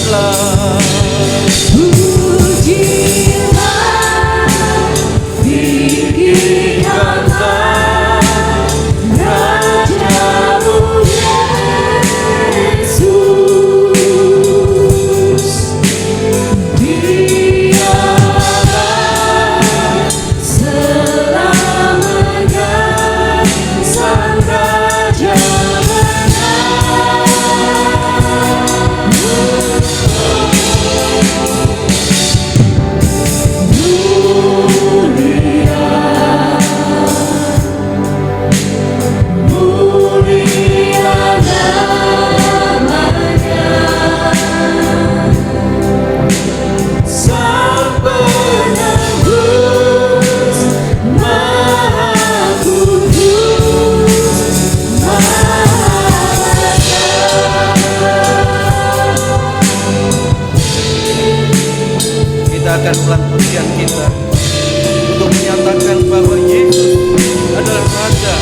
tinggikanlah. Pujilah, tinggikanlah Rajamu Yesus. Dialah selamanya Sang Raja akan ulang pujian kita untuk menyatakan bahwa Yesus adalah Raja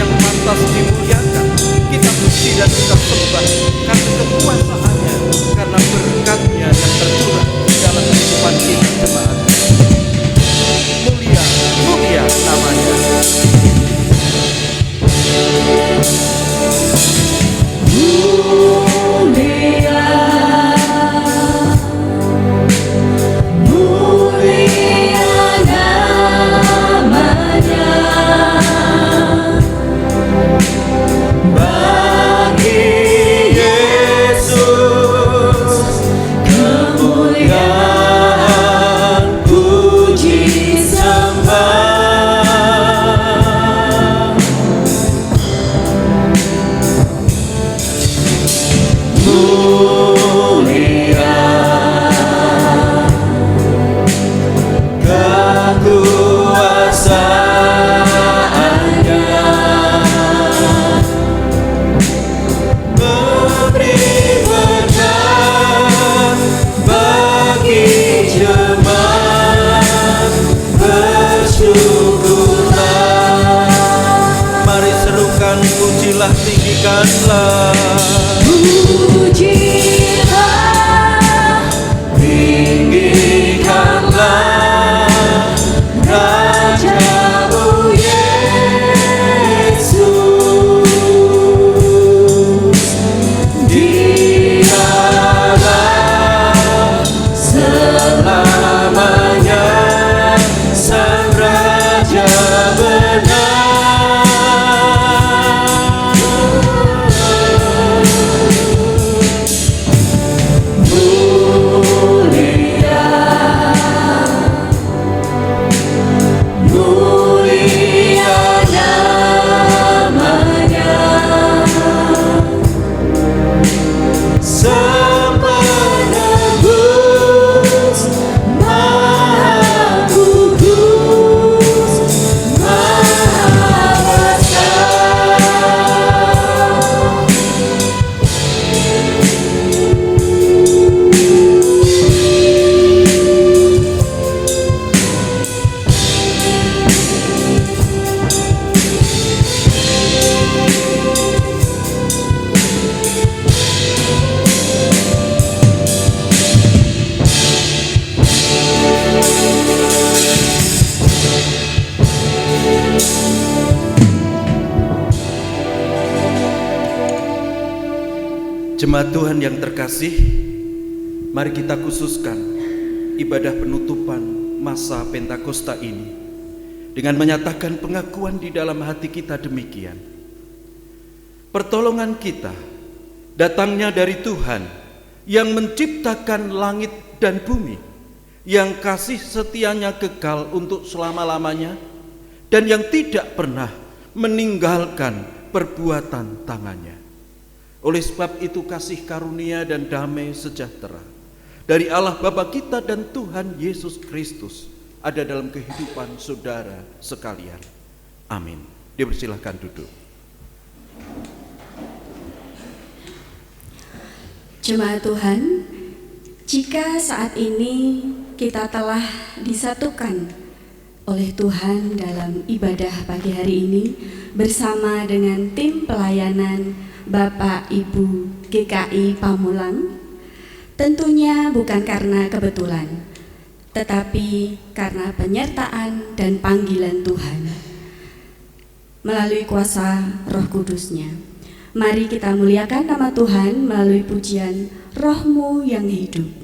yang pantas dimuliakan. Kita puji dan kita sembah karena kekuasaannya, karena berkatnya yang tercurah di dalam kehidupan kita jemaat. Mulia, mulia namanya. Pujilah, tinggikanlah. Pujilah, tinggikanlah Rajamu Yesus. Dialah selamanya Sang Raja benar. Jemaat Tuhan yang terkasih, mari kita khususkan ibadah penutupan masa Pentakosta ini dengan menyatakan pengakuan di dalam hati kita demikian. Pertolongan kita datangnya dari Tuhan yang menciptakan langit dan bumi, yang kasih setianya kekal untuk selama-lamanya, dan yang tidak pernah meninggalkan perbuatan tangannya. Oleh sebab itu kasih karunia dan damai sejahtera dari Allah Bapa kita dan Tuhan Yesus Kristus ada dalam kehidupan saudara sekalian. Amin. Dipersilahkan duduk. Jemaat Tuhan, jika saat ini kita telah disatukan oleh Tuhan dalam ibadah pagi hari ini bersama dengan tim pelayanan Bapak Ibu GKI Pamulang, Tentunya bukan karena kebetulan, tetapi karena penyertaan dan panggilan Tuhan melalui kuasa Roh Kudus-Nya. Mari kita muliakan nama Tuhan melalui pujian Roh-Mu yang hidup.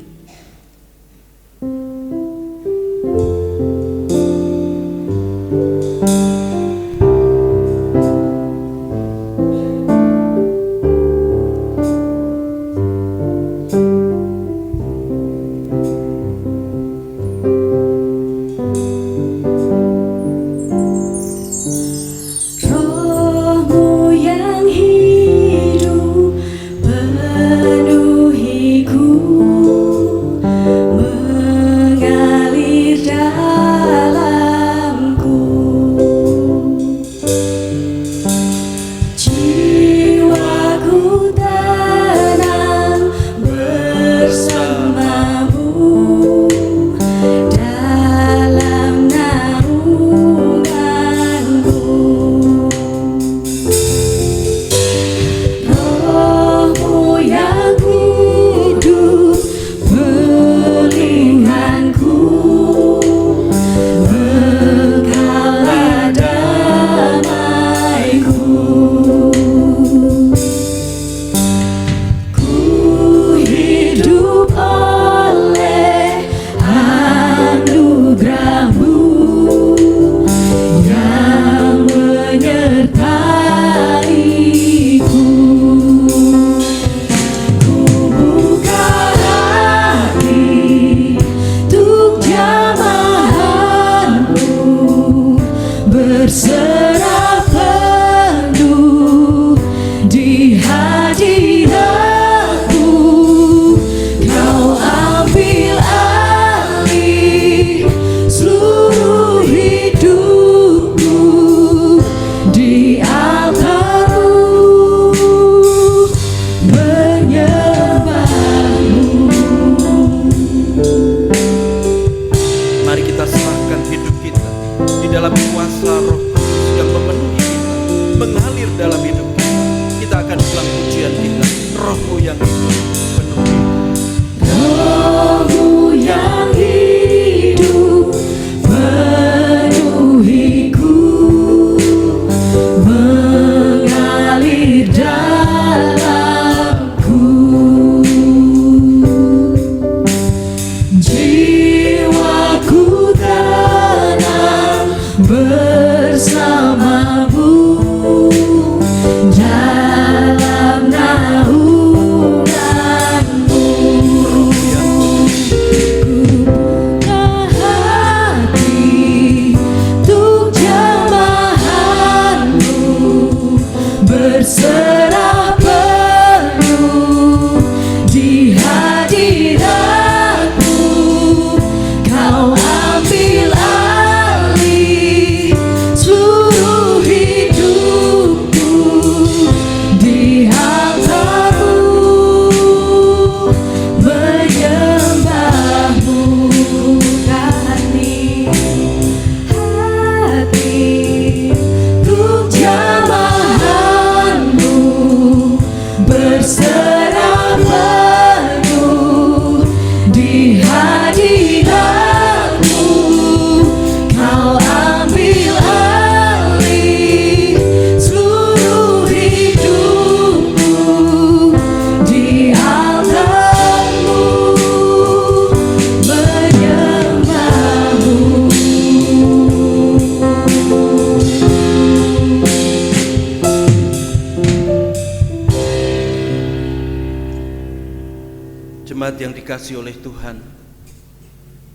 Yang dikasihi oleh Tuhan,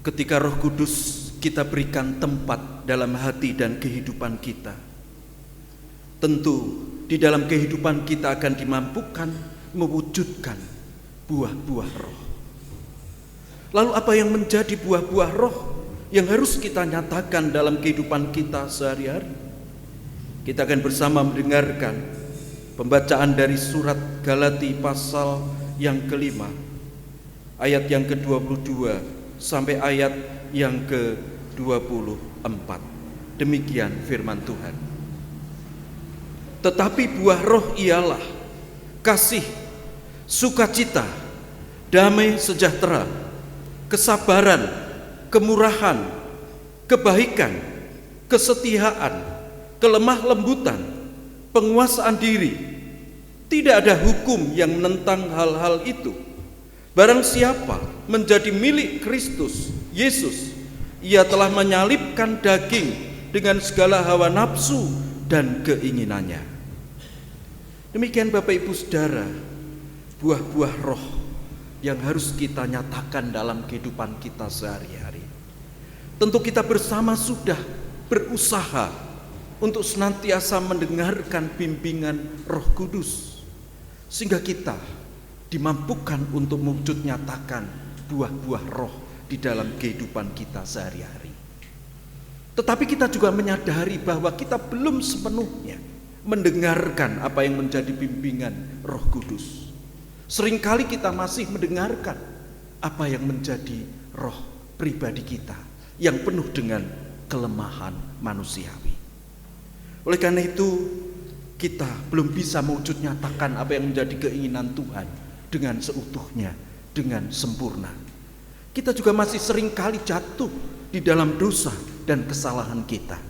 ketika Roh Kudus kita berikan tempat dalam hati dan kehidupan kita, tentu di dalam kehidupan kita akan dimampukan mewujudkan buah-buah roh. Lalu apa yang menjadi buah-buah roh yang harus kita nyatakan dalam kehidupan kita sehari-hari? Kita akan bersama mendengarkan pembacaan dari surat Galati pasal yang kelima, ayat yang ke-22 sampai ayat yang ke-24. Demikian firman Tuhan. Tetapi buah roh ialah kasih, sukacita, damai sejahtera, kesabaran, kemurahan, kebaikan, kesetiaan, kelemah lembutan, penguasaan diri. Tidak ada hukum yang menentang hal-hal itu. Barang siapa menjadi milik Kristus Yesus, ia telah menyalibkan daging dengan segala hawa nafsu dan keinginannya. Demikian Bapak Ibu Saudara, buah-buah roh yang harus kita nyatakan dalam kehidupan kita sehari-hari. Tentu kita bersama sudah berusaha untuk senantiasa mendengarkan bimbingan Roh Kudus, sehingga kita dimampukan untuk mewujud nyatakan buah-buah roh di dalam kehidupan kita sehari-hari. Tetapi kita juga menyadari bahwa kita belum sepenuhnya mendengarkan apa yang menjadi bimbingan Roh Kudus. Seringkali kita masih mendengarkan apa yang menjadi roh pribadi kita yang penuh dengan kelemahan manusiawi. Oleh karena itu, kita belum bisa mewujud nyatakan apa yang menjadi keinginan Tuhan dengan seutuhnya, dengan sempurna. Kita juga masih seringkali jatuh di dalam dosa dan kesalahan kita.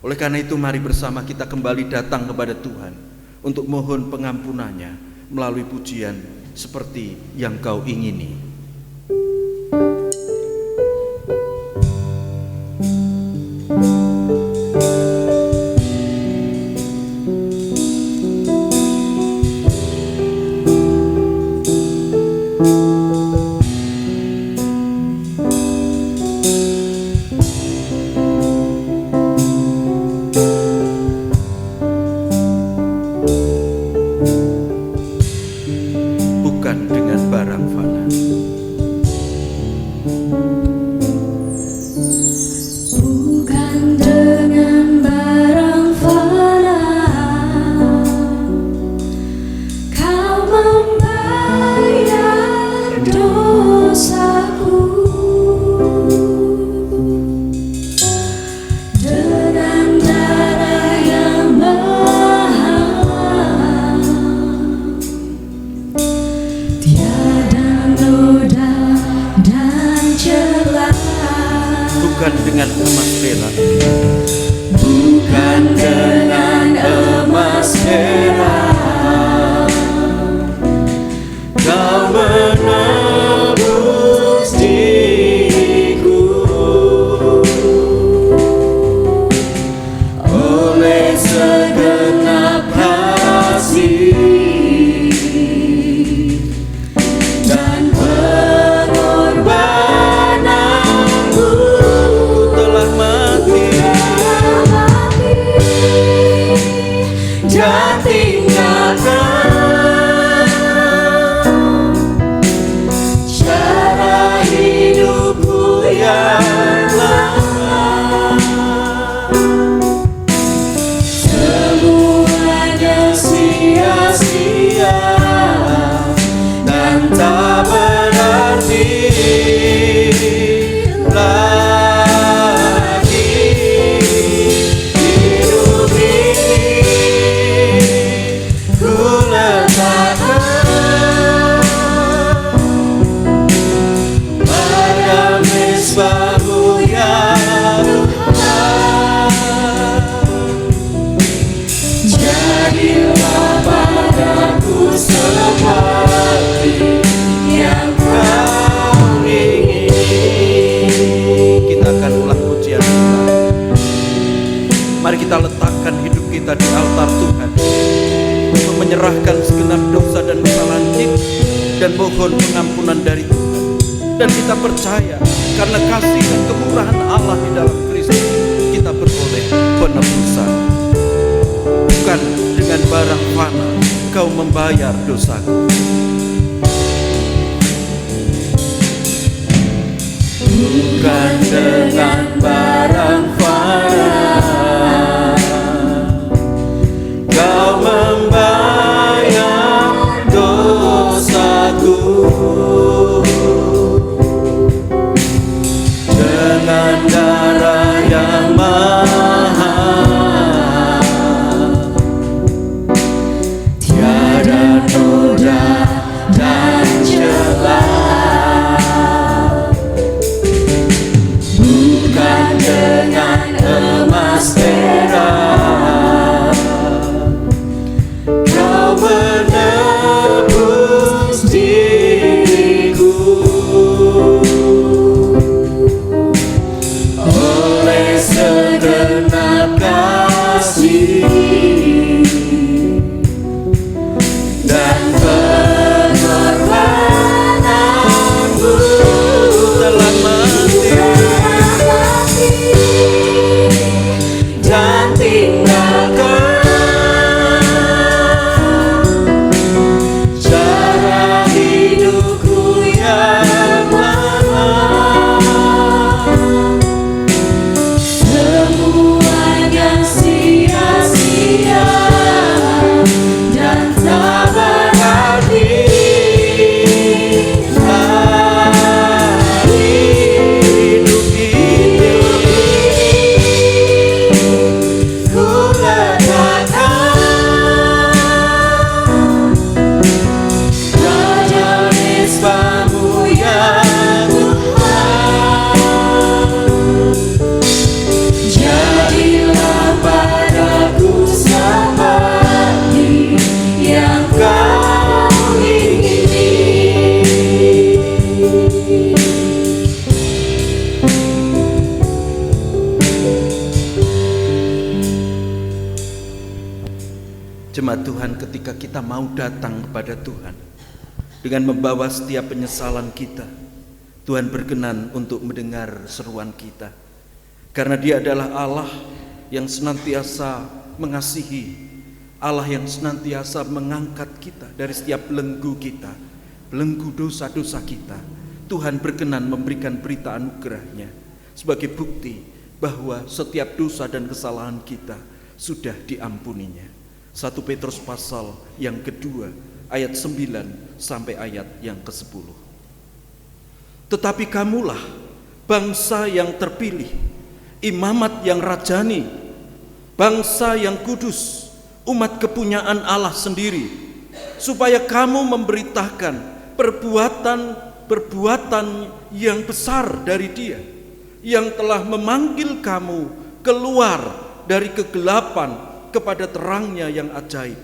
Oleh karena itu, mari bersama kita kembali datang kepada Tuhan untuk mohon pengampunannya melalui pujian seperti yang Kau ingini. Bukan dengan emas perak, bukan dengan emas perak, Kau menebus diriku oleh segenap kasih dan dan tinggalkan cara hidupku yang lama. Semuanya sia-sia dan tak berarti kita letakkan hidup kita di altar Tuhan untuk menyerahkan segenap dosa dan kesalahan kita dan mohon pengampunan dari Tuhan. Dan kita percaya karena kasih dan kemurahan Allah di dalam Kristus, kita beroleh penebusan. Bukan dengan barang fana Kau membayar dosaku, bukan dengan barang fana Kau membayar dosaku, dengan darah yang mahal, tiada noda dan celah. Jemaat Tuhan, ketika kita mau datang kepada Tuhan dengan membawa setiap penyesalan kita, Tuhan berkenan untuk mendengar seruan kita. Karena Dia adalah Allah yang senantiasa mengasihi, Allah yang senantiasa mengangkat kita dari setiap belenggu kita, belenggu dosa-dosa kita. Tuhan berkenan memberikan berita anugerahnya sebagai bukti bahwa setiap dosa dan kesalahan kita sudah diampuninya. 1 Petrus pasal yang kedua ayat 9 sampai ayat yang ke-10. Tetapi kamulah bangsa yang terpilih, imamat yang rajani, bangsa yang kudus, umat kepunyaan Allah sendiri, supaya kamu memberitakan perbuatan yang besar dari Dia yang telah memanggil kamu keluar dari kegelapan kepada terangnya yang ajaib.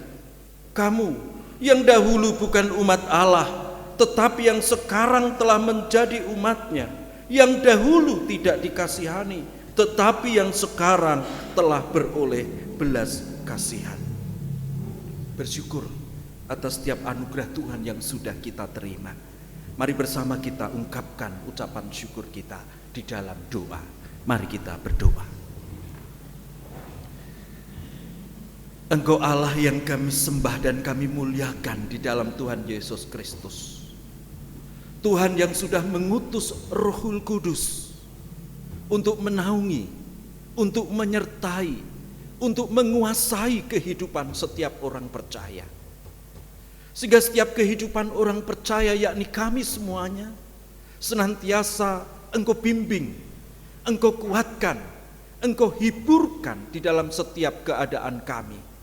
Kamu yang dahulu bukan umat Allah, tetapi yang sekarang telah menjadi umatnya, yang dahulu tidak dikasihani, tetapi yang sekarang telah beroleh belas kasihan. Bersyukur atas setiap anugerah Tuhan yang sudah kita terima. Mari bersama kita ungkapkan ucapan syukur kita di dalam doa. Mari kita berdoa. Engkau Allah yang kami sembah dan kami muliakan di dalam Tuhan Yesus Kristus. Tuhan yang sudah mengutus Rohul Kudus untuk menaungi, untuk menyertai, untuk menguasai kehidupan setiap orang percaya. Sehingga setiap kehidupan orang percaya, yakni kami semuanya, senantiasa Engkau bimbing, Engkau kuatkan, Engkau hiburkan di dalam setiap keadaan kami.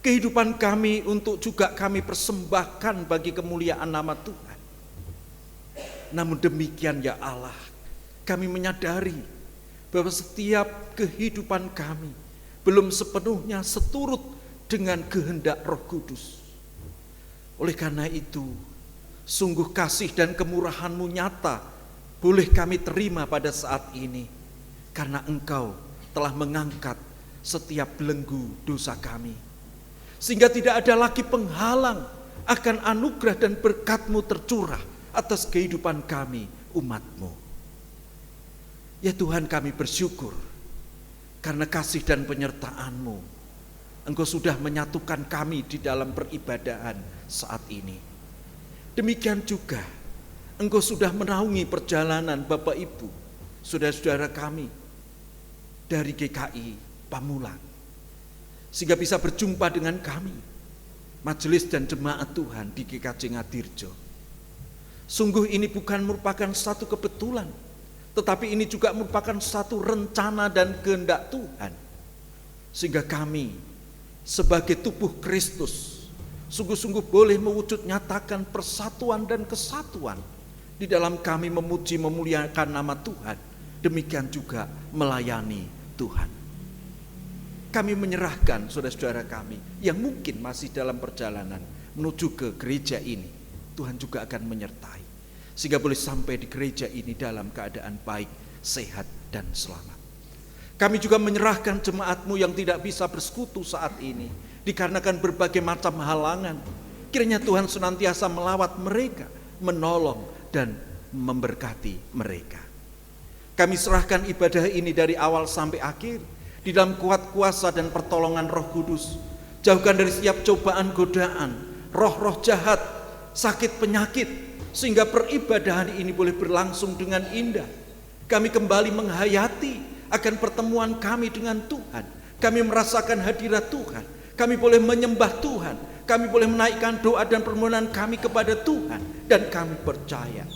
Kehidupan kami untuk juga kami persembahkan bagi kemuliaan nama Tuhan. Namun demikian ya Allah, kami menyadari bahwa setiap kehidupan kami belum sepenuhnya seturut dengan kehendak Roh Kudus. Oleh karena itu, sungguh kasih dan kemurahan-Mu nyata boleh kami terima pada saat ini, karena Engkau telah mengangkat setiap belenggu dosa kami, sehingga tidak ada lagi penghalang akan anugerah dan berkat-Mu tercurah atas kehidupan kami, umat-Mu. Ya Tuhan, kami bersyukur karena kasih dan penyertaan-Mu. Engkau sudah menyatukan kami di dalam peribadahan saat ini. Demikian juga Engkau sudah menaungi perjalanan Bapak Ibu, saudara-saudara kami dari GKI Pamulang, sehingga bisa berjumpa dengan kami, majelis dan jemaat Tuhan di GKJ Ngadirjo. Sungguh ini bukan merupakan satu kebetulan, tetapi ini juga merupakan satu rencana dan kehendak Tuhan, sehingga kami sebagai tubuh Kristus sungguh-sungguh boleh mewujud nyatakan persatuan dan kesatuan di dalam kami memuji memuliakan nama Tuhan, demikian juga melayani Tuhan. Kami menyerahkan saudara-saudara kami yang mungkin masih dalam perjalanan menuju ke gereja ini. Tuhan juga akan menyertai, sehingga boleh sampai di gereja ini dalam keadaan baik, sehat, dan selamat. Kami juga menyerahkan jemaat-Mu yang tidak bisa bersekutu saat ini, dikarenakan berbagai macam halangan. Kiranya Tuhan senantiasa melawat mereka, menolong, dan memberkati mereka. Kami serahkan ibadah ini dari awal sampai akhir di dalam kuat kuasa dan pertolongan Roh Kudus. Jauhkan dari setiap cobaan, godaan, roh-roh jahat, sakit, penyakit, sehingga peribadahan ini boleh berlangsung dengan indah. Kami kembali menghayati akan pertemuan kami dengan Tuhan. Kami merasakan hadirat Tuhan. Kami boleh menyembah Tuhan. Kami boleh menaikkan doa dan permohonan kami kepada Tuhan. Dan kami percaya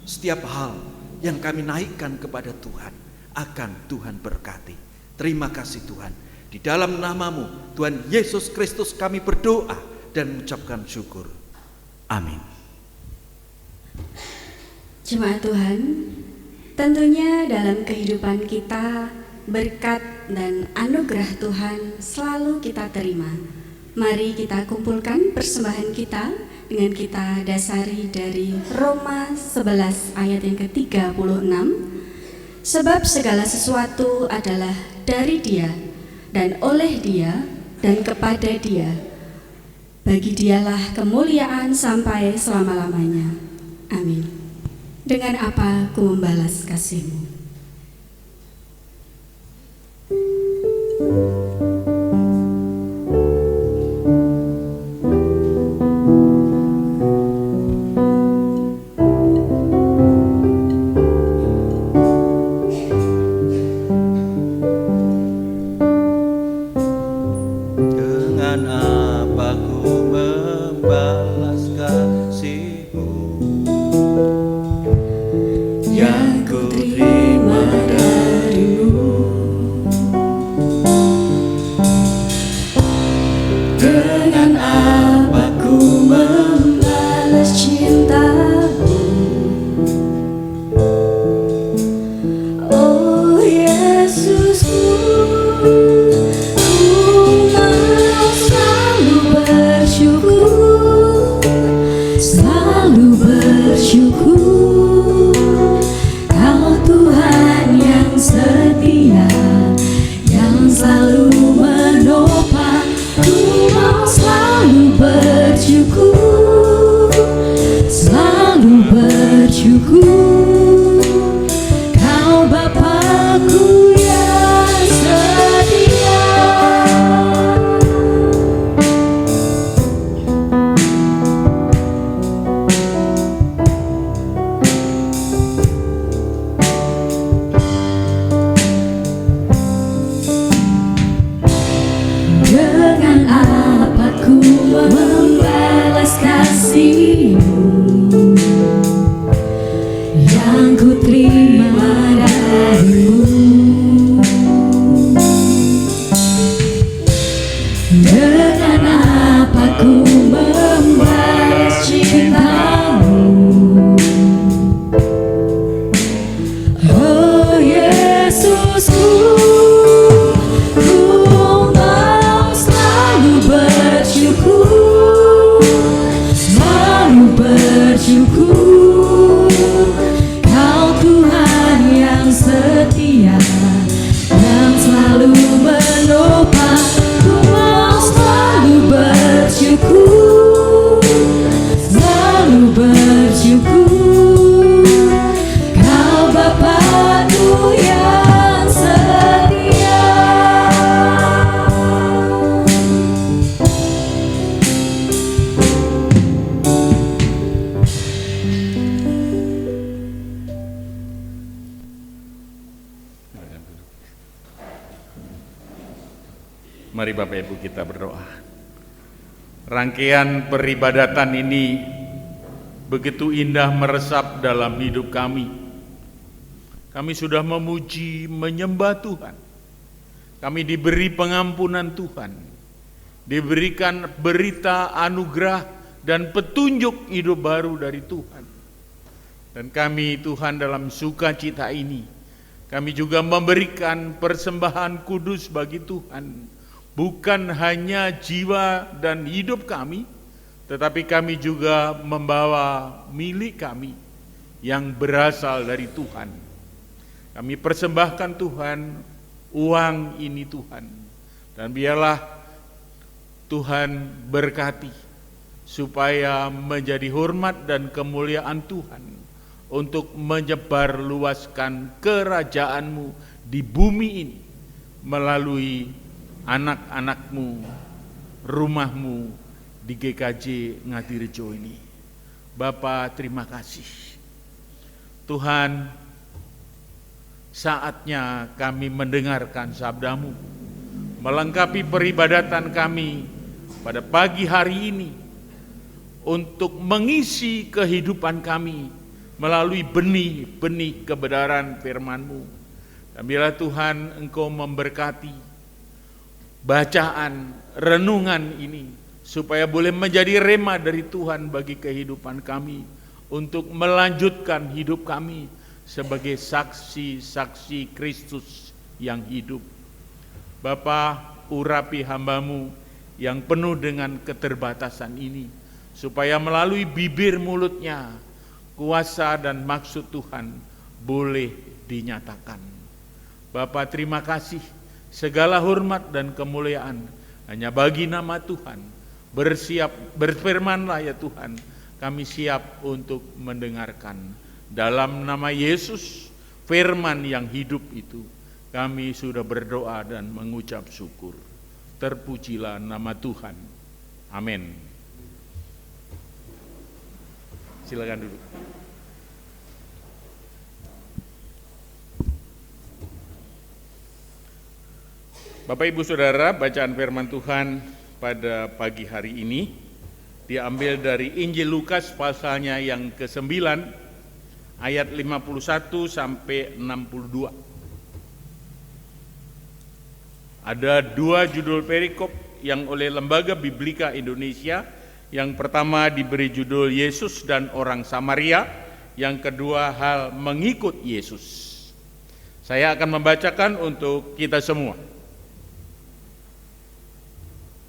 setiap hal yang kami naikkan kepada Tuhan akan Tuhan berkati. Terima kasih Tuhan. Di dalam nama-Mu Tuhan Yesus Kristus kami berdoa dan mengucapkan syukur. Amin. Jemaat Tuhan, tentunya dalam kehidupan kita berkat dan anugerah Tuhan selalu kita terima. Mari kita kumpulkan persembahan kita dengan kita dasari dari Roma 11 ayat yang ke-36. Sebab segala sesuatu adalah dari Dia dan oleh Dia dan kepada Dia. Bagi Dialah kemuliaan sampai selama-lamanya. Amin. Dengan apa ku membalas kasih-Mu? Mari Bapak Ibu kita berdoa. Rangkaian peribadatan ini begitu indah meresap dalam hidup kami. Kami sudah memuji, menyembah Tuhan. Kami diberi pengampunan Tuhan. Diberikan berita anugerah dan petunjuk hidup baru dari Tuhan. Dan kami Tuhan dalam sukacita ini, kami juga memberikan persembahan kudus bagi Tuhan. Bukan hanya jiwa dan hidup kami, tetapi kami juga membawa milik kami yang berasal dari Tuhan. Kami persembahkan Tuhan uang ini Tuhan, dan biarlah Tuhan berkati supaya menjadi hormat dan kemuliaan Tuhan untuk menyebar luaskan kerajaan-Mu di bumi ini melalui anak-anak-Mu, rumah-Mu di GKJ Ngadirejo ini. Bapa, terima kasih. Tuhan, saatnya kami mendengarkan sabda-Mu, melengkapi peribadatan kami pada pagi hari ini untuk mengisi kehidupan kami melalui benih-benih kebenaran firman-Mu. Dan bila Tuhan Engkau memberkati bacaan, renungan ini, supaya boleh menjadi rema dari Tuhan bagi kehidupan kami, untuk melanjutkan hidup kami sebagai saksi-saksi Kristus yang hidup. Bapa, urapi hamba-Mu yang penuh dengan keterbatasan ini, supaya melalui bibir mulutnya, kuasa dan maksud Tuhan boleh dinyatakan. Bapa, terima kasih. Segala hormat dan kemuliaan Hanya bagi nama Tuhan, berfirmanlah ya Tuhan, kami siap untuk mendengarkan. Dalam nama Yesus, firman yang hidup itu, kami sudah berdoa dan mengucap syukur. Terpujilah nama Tuhan. Amin. Silakan duduk. Bapak Ibu Saudara, bacaan firman Tuhan pada pagi hari ini diambil dari Injil Lukas pasalnya yang ke-9 ayat 51 sampai 62. Ada dua judul perikop yang oleh Lembaga Biblika Indonesia. Yang pertama diberi judul Yesus dan Orang Samaria, yang kedua hal mengikut Yesus. Saya akan membacakan untuk kita semua.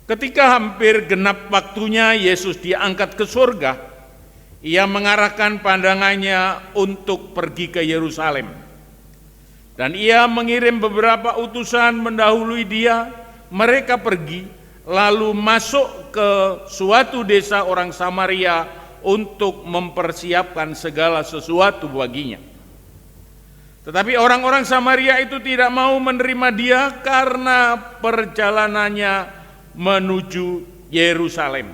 Ketika hampir genap waktunya Yesus diangkat ke surga, ia mengarahkan pandangannya untuk pergi ke Yerusalem. Dan ia mengirim beberapa utusan mendahului dia. Mereka pergi, lalu masuk ke suatu desa orang Samaria untuk mempersiapkan segala sesuatu baginya. Tetapi orang-orang Samaria itu tidak mau menerima dia karena perjalanannya menuju Yerusalem.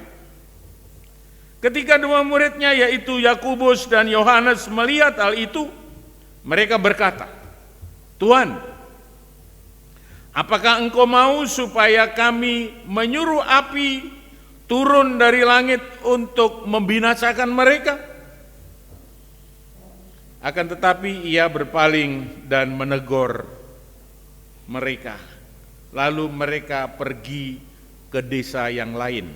Ketika dua muridnya yaitu Yakobus dan Yohanes melihat hal itu, mereka berkata, "Tuhan, apakah Engkau mau supaya kami menyuruh api turun dari langit untuk membinasakan mereka?" Akan tetapi ia berpaling dan menegur mereka. Lalu mereka pergi ke desa yang lain.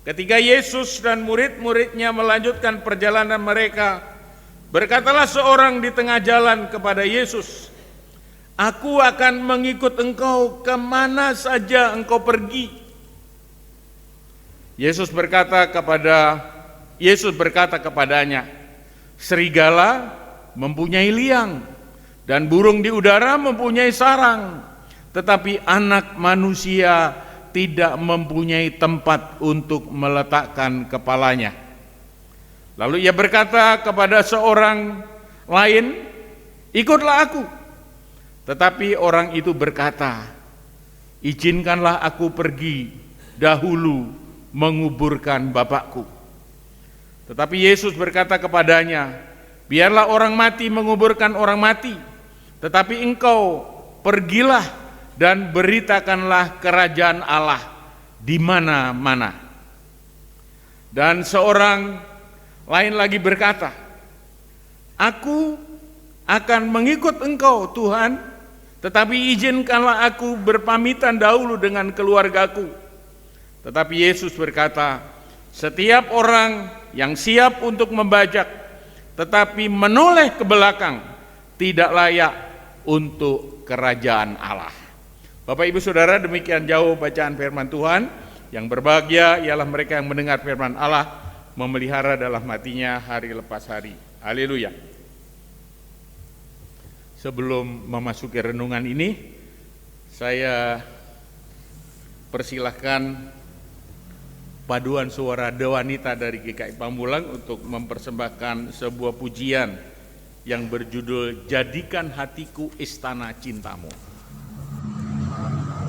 Ketika Yesus dan murid-muridnya melanjutkan perjalanan mereka, berkatalah seorang di tengah jalan kepada Yesus, "Aku akan mengikut Engkau kemana saja Engkau pergi." Yesus berkata kepadanya, "Serigala mempunyai liang dan burung di udara mempunyai sarang, tetapi anak manusia tidak mempunyai tempat untuk meletakkan kepalanya." Lalu ia berkata kepada seorang lain, "Ikutlah aku." Tetapi orang itu berkata, "Izinkanlah aku pergi dahulu menguburkan Bapakku." Tetapi Yesus berkata kepadanya, "Biarlah orang mati menguburkan orang mati, tetapi engkau pergilah dan beritakanlah kerajaan Allah di mana-mana." Dan seorang lain lagi berkata, "Aku akan mengikut Engkau, Tuhan, tetapi izinkanlah aku berpamitan dahulu dengan keluargaku." Tetapi Yesus berkata, "Setiap orang yang siap untuk membajak tetapi menoleh ke belakang tidak layak untuk kerajaan Allah." Bapak Ibu Saudara, demikian jauh bacaan firman Tuhan. Yang berbahagia ialah mereka yang mendengar firman Allah, memelihara dalam hatinya hari lepas hari. Haleluya. Sebelum memasuki renungan ini, saya persilahkan paduan suara Dewanita dari GKI Pamulang untuk mempersembahkan sebuah pujian yang berjudul "Jadikan Hatiku Istana Cintamu". Selamatkan,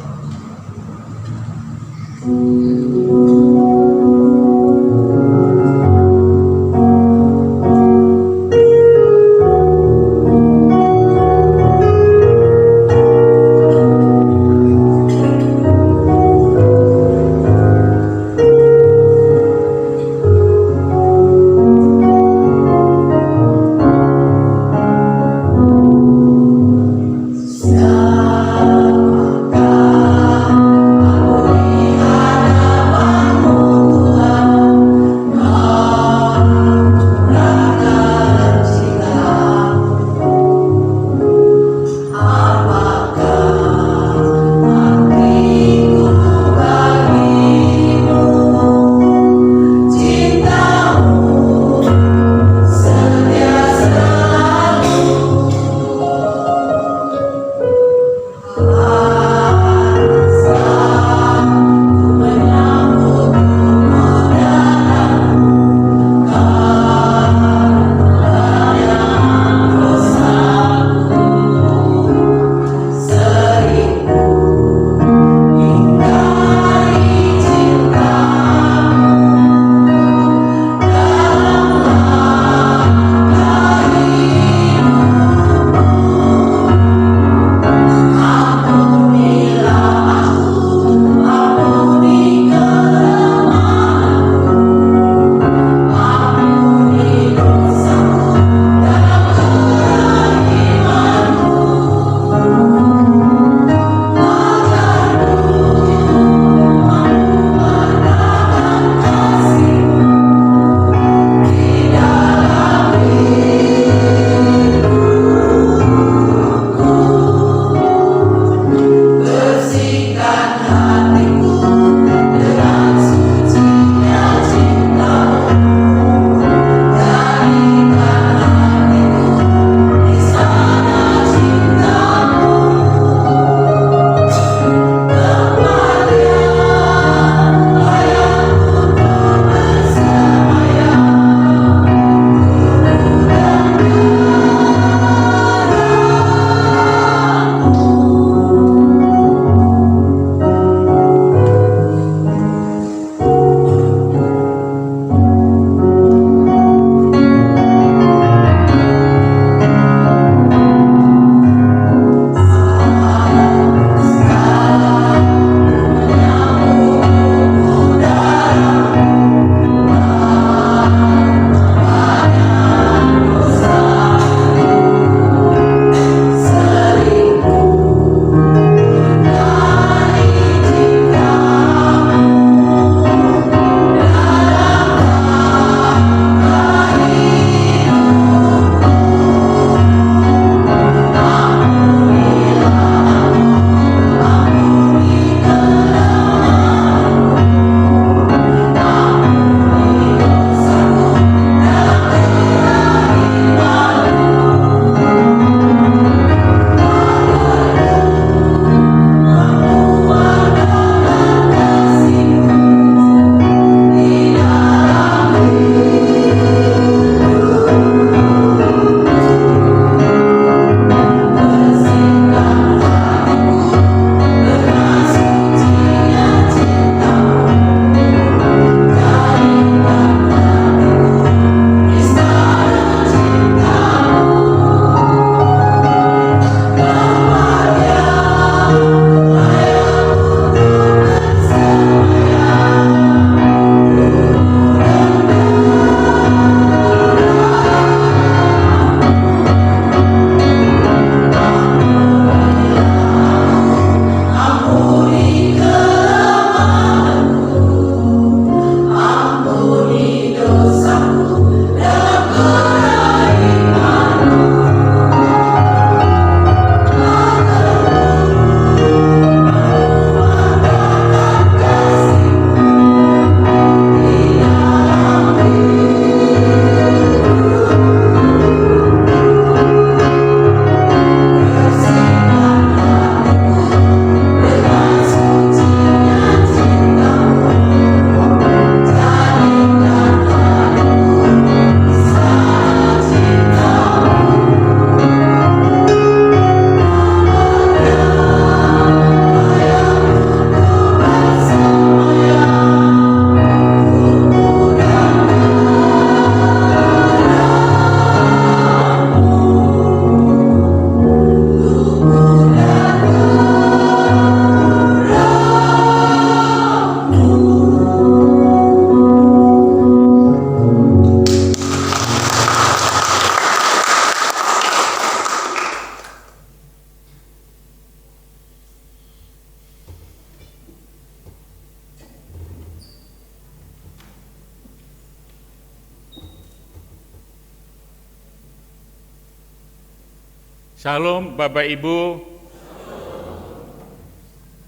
Salam Bapak Ibu.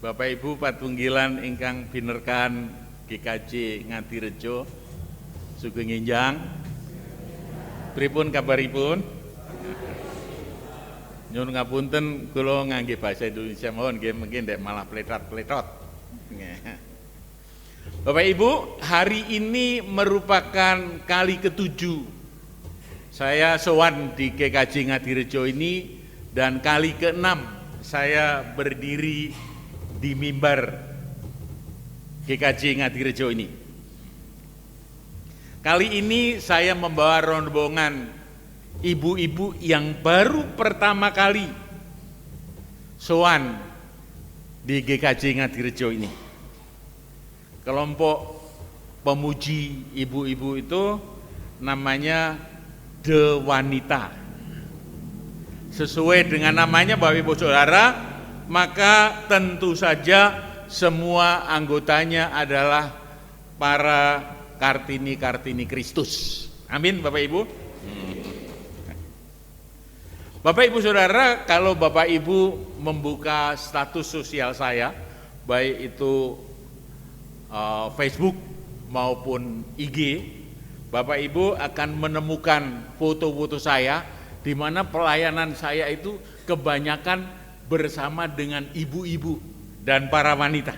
Bapak Ibu patunggilan ingkang binerkan GKJ Ngadirejo sugeng enjang. Pripun kabaripun? Nyuwun ngapunten kula ngangge basa Indonesia mawon nggih, mungkin ndek malah pletot-pletot. Bapak Ibu, hari ini merupakan kali ke-7 saya sowan di GKJ Ngadirejo ini, dan kali ke-6 saya berdiri di mimbar GKJ Ngadirejo ini. Kali ini saya membawa rombongan ibu-ibu yang baru pertama kali sowan di GKJ Ngadirejo ini. Kelompok pemuji ibu-ibu itu namanya The Wanita. Sesuai dengan namanya Bapak Ibu Saudara, maka tentu saja semua anggotanya adalah para Kartini-Kartini Kristus. Amin Bapak Ibu. Bapak Ibu Saudara, kalau Bapak Ibu membuka status sosial saya, baik itu Facebook maupun IG, Bapak Ibu akan menemukan foto-foto saya di mana pelayanan saya itu kebanyakan bersama dengan ibu-ibu dan para wanita.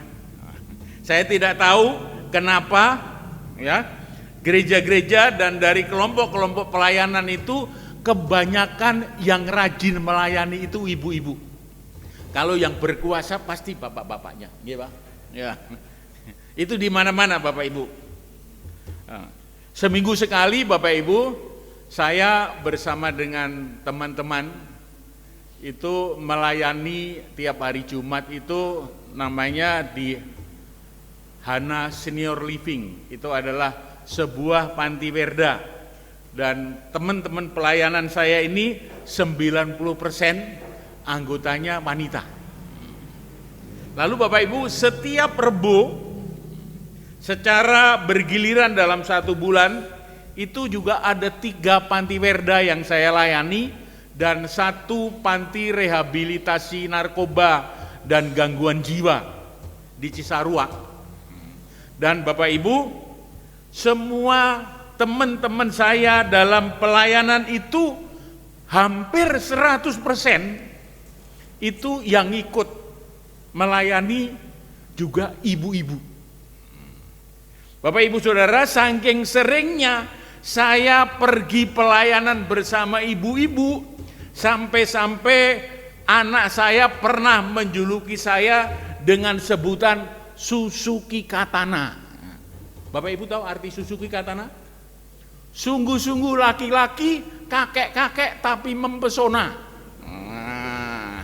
Saya tidak tahu kenapa ya, gereja-gereja dan dari kelompok-kelompok pelayanan itu kebanyakan yang rajin melayani itu ibu-ibu. Kalau yang berkuasa pasti bapak-bapaknya, ya Pak. Ya. Itu di mana-mana Bapak Ibu. Seminggu sekali Bapak Ibu, saya bersama dengan teman-teman itu melayani tiap hari Jumat itu namanya di Hana Senior Living. Itu adalah sebuah panti werda. Dan teman-teman pelayanan saya ini 90% anggotanya wanita. Lalu Bapak Ibu, setiap Rebo secara bergiliran dalam 1 bulan itu juga ada 3 panti werda yang saya layani dan 1 panti rehabilitasi narkoba dan gangguan jiwa di Cisarua. Dan Bapak Ibu, semua teman-teman saya dalam pelayanan itu hampir 100% itu yang ikut melayani juga ibu-ibu. Bapak Ibu Saudara, saking seringnya saya pergi pelayanan bersama ibu-ibu, sampai-sampai anak saya pernah menjuluki saya dengan sebutan Suzuki Katana. Bapak Ibu tahu arti Suzuki Katana? Sungguh-sungguh laki-laki, kakek-kakek tapi mempesona. Nah,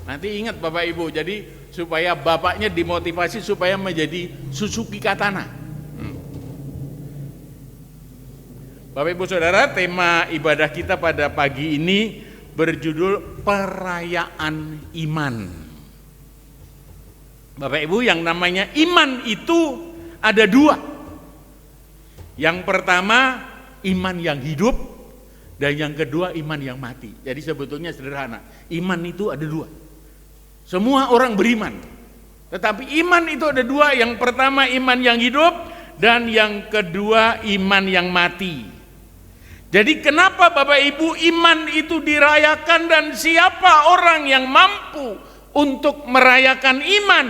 nanti ingat Bapak Ibu, jadi supaya bapaknya dimotivasi supaya menjadi Suzuki Katana. Bapak Ibu Saudara, tema ibadah kita pada pagi ini berjudul Perayaan Iman. Bapak Ibu, yang namanya iman itu ada 2. Yang pertama iman yang hidup, dan yang kedua iman yang mati. Jadi sebetulnya sederhana, iman itu ada 2. Semua orang beriman, tetapi iman itu ada 2. Yang pertama iman yang hidup, dan yang kedua iman yang mati. Jadi kenapa Bapak Ibu iman itu dirayakan, dan siapa orang yang mampu untuk merayakan iman?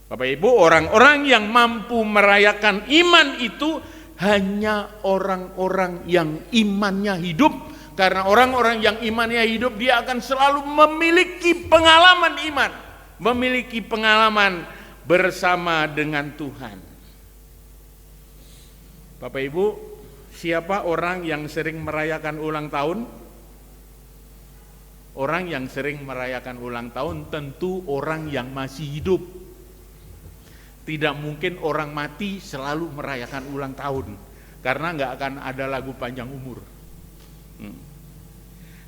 Bapak Ibu, orang-orang yang mampu merayakan iman itu hanya orang-orang yang imannya hidup. Karena orang-orang yang imannya hidup, dia akan selalu memiliki pengalaman iman, memiliki pengalaman bersama dengan Tuhan. Bapak Ibu, siapa orang yang sering merayakan ulang tahun? Orang yang sering merayakan ulang tahun tentu orang yang masih hidup. Tidak mungkin orang mati selalu merayakan ulang tahun, karena nggak akan ada lagu panjang umur.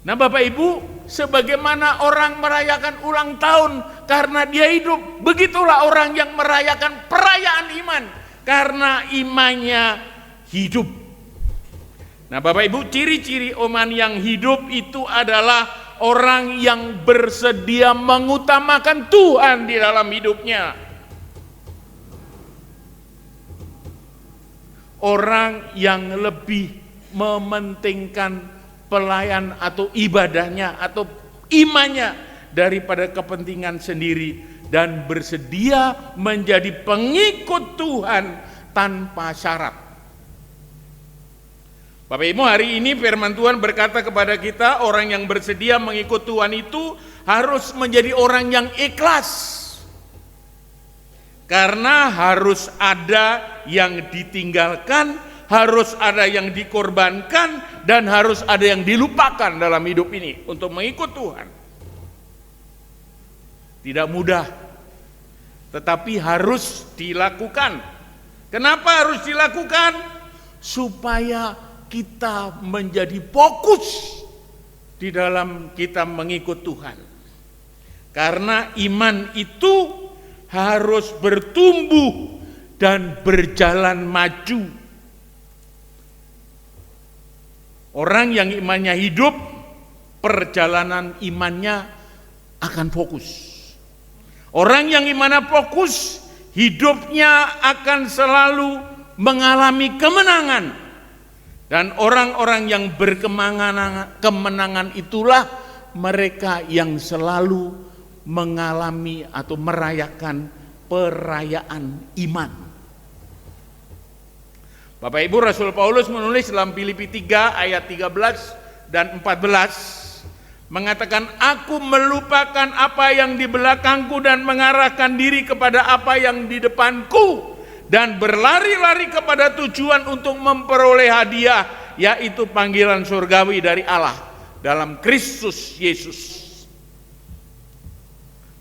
Nah Bapak Ibu, sebagaimana orang merayakan ulang tahun karena dia hidup, begitulah orang yang merayakan perayaan iman karena imannya hidup. Nah, Bapak Ibu, ciri-ciri iman yang hidup itu adalah orang yang bersedia mengutamakan Tuhan di dalam hidupnya. Orang yang lebih mementingkan pelayan atau ibadahnya atau imannya daripada kepentingan sendiri dan bersedia menjadi pengikut Tuhan tanpa syarat. Bapak Ibu, hari ini firman Tuhan berkata kepada kita, orang yang bersedia mengikut Tuhan itu harus menjadi orang yang ikhlas. Karena harus ada yang ditinggalkan, harus ada yang dikorbankan, dan harus ada yang dilupakan dalam hidup ini untuk mengikut Tuhan. Tidak mudah, tetapi harus dilakukan. Kenapa harus dilakukan? Supaya kita menjadi fokus di dalam kita mengikut Tuhan. Karena iman itu harus bertumbuh dan berjalan maju. Orang yang imannya hidup, perjalanan imannya akan fokus. Orang yang imannya fokus, hidupnya akan selalu mengalami kemenangan. Dan orang-orang yang berkemenangan itulah mereka yang selalu mengalami atau merayakan perayaan iman. Bapak Ibu, Rasul Paulus menulis dalam Filipi 3 ayat 13 dan 14 mengatakan, aku melupakan apa yang di belakangku dan mengarahkan diri kepada apa yang di depanku dan berlari-lari kepada tujuan untuk memperoleh hadiah, yaitu panggilan surgawi dari Allah dalam Kristus Yesus.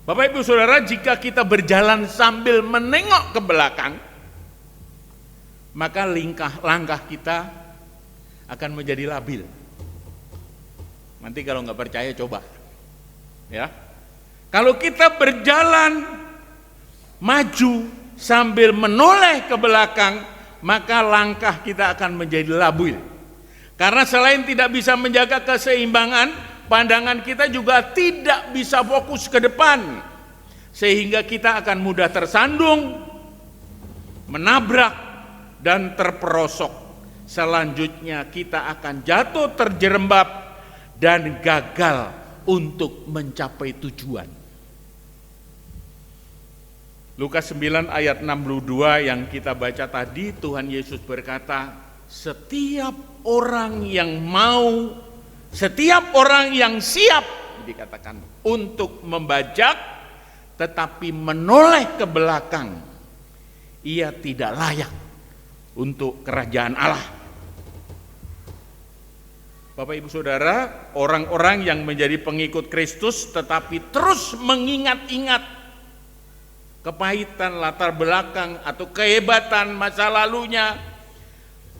Bapak Ibu Saudara, jika kita berjalan sambil menengok ke belakang, maka langkah kita akan menjadi labil. Nanti kalau nggak percaya coba, ya. Kalau kita berjalan maju sambil menoleh ke belakang, maka langkah kita akan menjadi labil. Karena selain tidak bisa menjaga keseimbangan, pandangan kita juga tidak bisa fokus ke depan, sehingga kita akan mudah tersandung, menabrak, dan terperosok. Selanjutnya kita akan jatuh terjerembab dan gagal untuk mencapai tujuan. Lukas 9 ayat 62 yang kita baca tadi, Tuhan Yesus berkata, setiap orang yang siap dikatakan untuk membajak tetapi menoleh ke belakang, ia tidak layak untuk kerajaan Allah. Bapak Ibu Saudara, orang-orang yang menjadi pengikut Kristus tetapi terus mengingat-ingat kepahitan latar belakang atau kehebatan masa lalunya,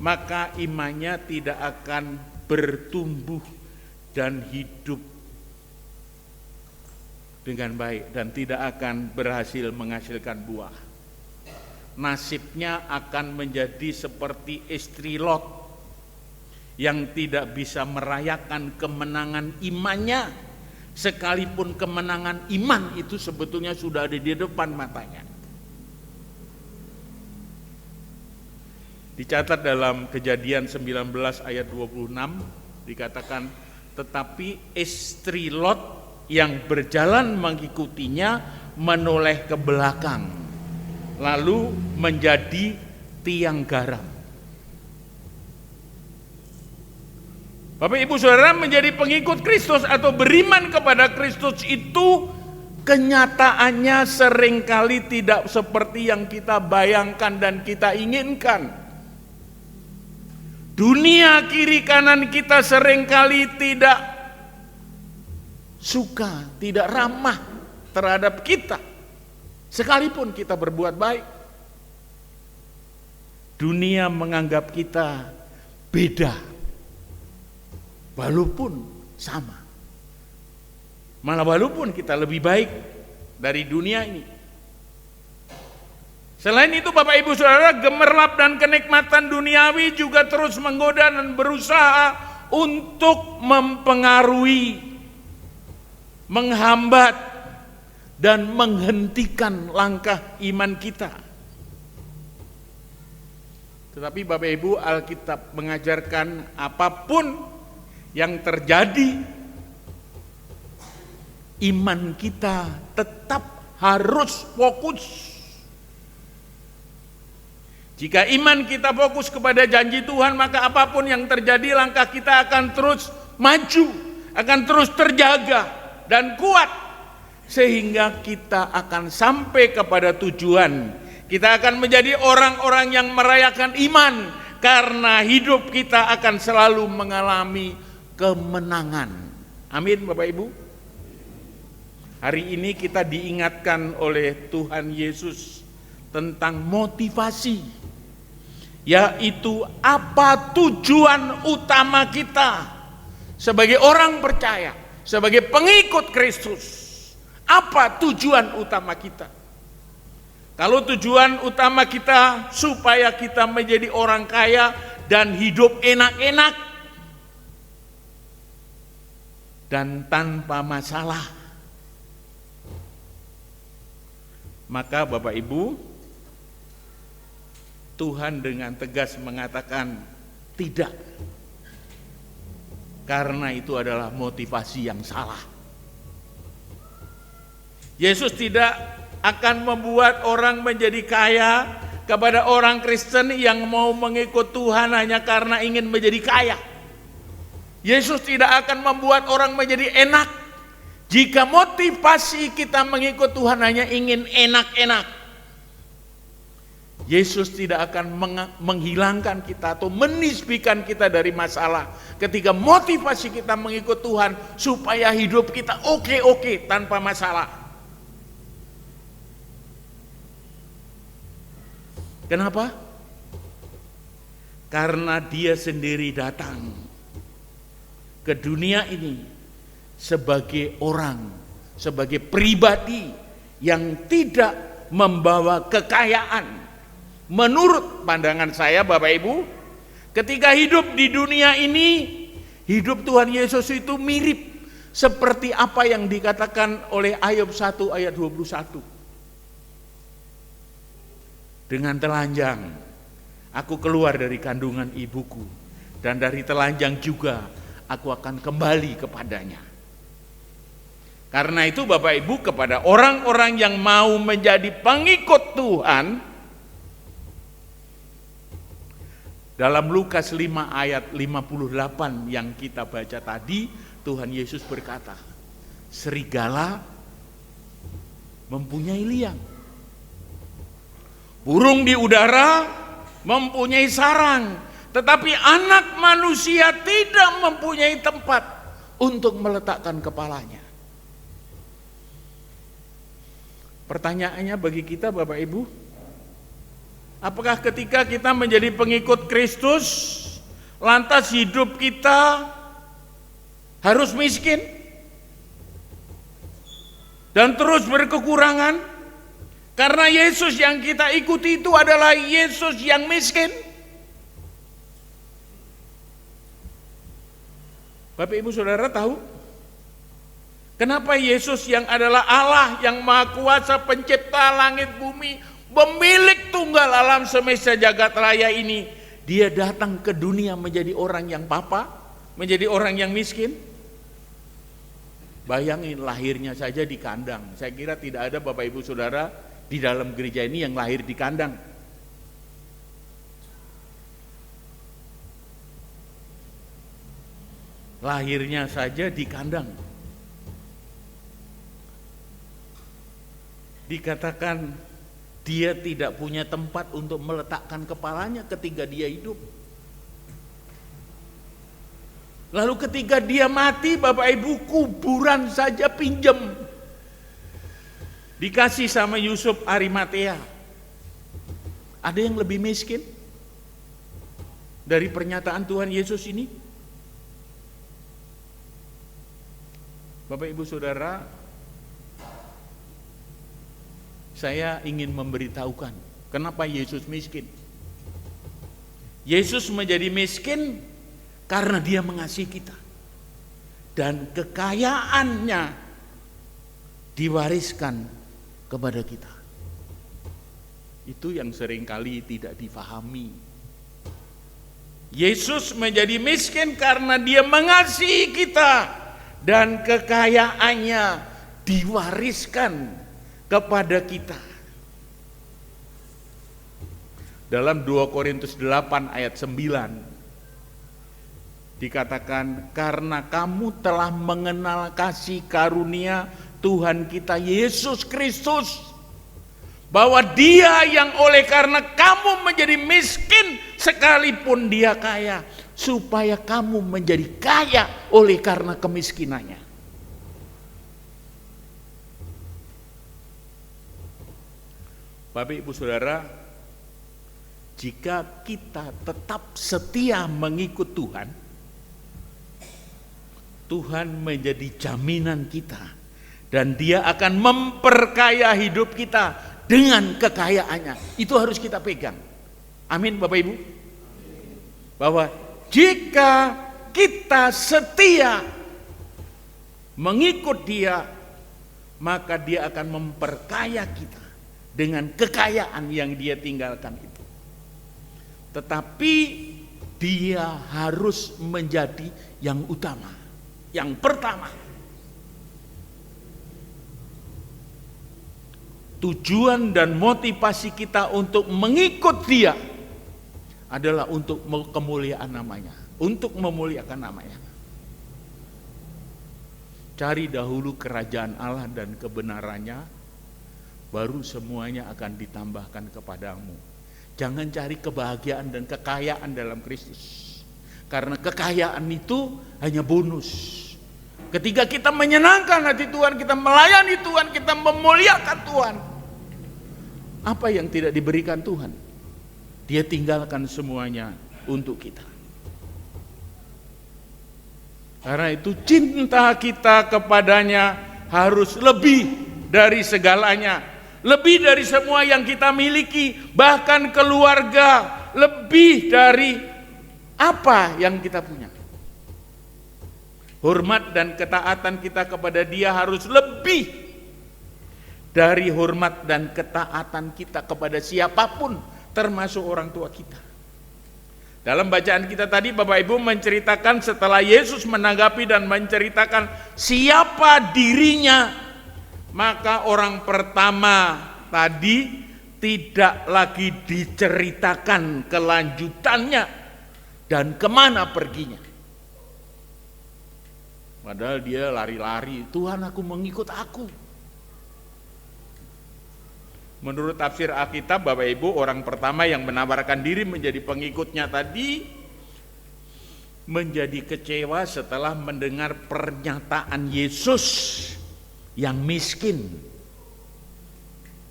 maka imannya tidak akan bertumbuh dan hidup dengan baik dan tidak akan berhasil menghasilkan buah. Nasibnya akan menjadi seperti istri Lot yang tidak bisa merayakan kemenangan imannya, sekalipun kemenangan iman itu sebetulnya sudah ada di depan matanya. Dicatat dalam Kejadian 19 ayat 26 dikatakan, tetapi istri Lot yang berjalan mengikutinya menoleh ke belakang, lalu menjadi tiang garam. Bapak Ibu Saudara, menjadi pengikut Kristus atau beriman kepada Kristus itu kenyataannya seringkali tidak seperti yang kita bayangkan dan kita inginkan. Dunia kiri kanan kita seringkali tidak suka, tidak ramah terhadap kita, sekalipun kita berbuat baik. Dunia menganggap kita beda, walaupun sama. Malah walaupun kita lebih baik dari dunia ini. Selain itu Bapak Ibu Saudara, gemerlap dan kenikmatan duniawi juga terus menggoda dan berusaha untuk mempengaruhi, menghambat, dan menghentikan langkah iman kita. Tetapi Bapak Ibu, Alkitab mengajarkan apapun yang terjadi, iman kita tetap harus fokus. Jika iman kita fokus kepada janji Tuhan, maka apapun yang terjadi, langkah kita akan terus maju, akan terus terjaga dan kuat, sehingga kita akan sampai kepada tujuan. Kita akan menjadi orang-orang yang merayakan iman, karena hidup kita akan selalu mengalami kemenangan. Amin Bapak Ibu. Hari ini kita diingatkan oleh Tuhan Yesus tentang motivasi, yaitu apa tujuan utama kita sebagai orang percaya, sebagai pengikut Kristus. Apa tujuan utama kita? Kalau tujuan utama kita supaya kita menjadi orang kaya dan hidup enak-enak dan tanpa masalah, maka Bapak Ibu, Tuhan dengan tegas mengatakan tidak, karena itu adalah motivasi yang salah. Yesus tidak akan membuat orang menjadi kaya kepada orang Kristen yang mau mengikut Tuhan hanya karena ingin menjadi kaya. Yesus tidak akan membuat orang menjadi enak jika motivasi kita mengikut Tuhan hanya ingin enak-enak. Yesus tidak akan menghilangkan kita atau menisbikan kita dari masalah ketika motivasi kita mengikut Tuhan supaya hidup kita oke-oke tanpa masalah. Kenapa? Karena Dia sendiri datang ke dunia ini sebagai orang, sebagai pribadi yang tidak membawa kekayaan. Menurut pandangan saya Bapak Ibu, ketika hidup di dunia ini, hidup Tuhan Yesus itu mirip seperti apa yang dikatakan oleh Ayub 1 ayat 21. Dengan telanjang aku keluar dari kandungan ibuku, dan dari telanjang juga aku akan kembali kepadanya. Karena itu Bapak Ibu, kepada orang-orang yang mau menjadi pengikut Tuhan, dalam Lukas 5 ayat 58 yang kita baca tadi, Tuhan Yesus berkata, serigala mempunyai liang, burung di udara mempunyai sarang, tetapi anak manusia tidak mempunyai tempat untuk meletakkan kepalanya. Pertanyaannya bagi kita Bapak Ibu, apakah ketika kita menjadi pengikut Kristus, lantas hidup kita harus miskin dan terus berkekurangan? Karena Yesus yang kita ikuti itu adalah Yesus yang miskin. Bapak Ibu Saudara tahu kenapa Yesus yang adalah Allah yang Maha Kuasa, pencipta langit bumi, pemilik tunggal alam semesta jagat raya ini, Dia datang ke dunia menjadi orang yang papa, menjadi orang yang miskin? Bayangin, lahirnya saja di kandang. Saya kira tidak ada Bapak Ibu Saudara di dalam gereja ini yang lahir di kandang. Lahirnya saja di kandang. Dikatakan dia tidak punya tempat untuk meletakkan kepalanya ketika dia hidup. Lalu ketika dia mati, Bapak Ibu, kuburan saja pinjam. Dikasih sama Yusuf Arimatea. Ada yang lebih miskin dari pernyataan Tuhan Yesus ini? Bapak Ibu Saudara, saya ingin memberitahukan Kenapa Yesus miskin? Yesus menjadi miskin karena dia mengasihi kita. Dan kekayaannya diwariskan kepada kita. Itu yang seringkali tidak difahami. Yesus menjadi miskin karena dia mengasihi kita dan kekayaannya diwariskan kepada kita. Dalam 2 Korintus 8 ayat 9 dikatakan, karena kamu telah mengenal kasih karunia Tuhan kita Yesus Kristus, bahwa Dia yang oleh karena kamu menjadi miskin sekalipun Dia kaya, supaya kamu menjadi kaya oleh karena kemiskinannya. Bapak Ibu Saudara, jika kita tetap setia mengikut Tuhan, Tuhan menjadi jaminan kita dan Dia akan memperkaya hidup kita dengan kekayaannya. Itu harus kita pegang. Amin Bapak Ibu. Bahwa jika kita setia mengikut Dia, maka Dia akan memperkaya kita dengan kekayaan yang Dia tinggalkan itu. Tetapi Dia harus menjadi yang utama, yang pertama. Tujuan dan motivasi kita untuk mengikut Dia adalah untuk kemuliaan namanya, untuk memuliakan namanya. Cari dahulu kerajaan Allah dan kebenarannya, baru semuanya akan ditambahkan kepadamu. Jangan cari kebahagiaan dan kekayaan dalam Kristus, karena kekayaan itu hanya bonus. Ketika kita menyenangkan hati Tuhan, kita melayani Tuhan, kita memuliakan Tuhan, apa yang tidak diberikan Tuhan? Dia tinggalkan semuanya untuk kita. Karena itu cinta kita kepadanya harus lebih dari segalanya. Lebih dari semua yang kita miliki, bahkan keluarga, lebih dari apa yang kita punya. Hormat dan ketaatan kita kepada Dia harus lebih dari hormat dan ketaatan kita kepada siapapun, termasuk orang tua kita. Dalam bacaan kita tadi, Bapak Ibu menceritakan setelah Yesus menanggapi dan menceritakan siapa dirinya, maka orang pertama tadi tidak lagi diceritakan kelanjutannya dan kemana perginya. Padahal dia lari-lari, Tuhan aku mengikut aku. Menurut tafsir Alkitab, Bapak Ibu, orang pertama yang menawarkan diri menjadi pengikutnya tadi menjadi kecewa setelah mendengar pernyataan Yesus yang miskin.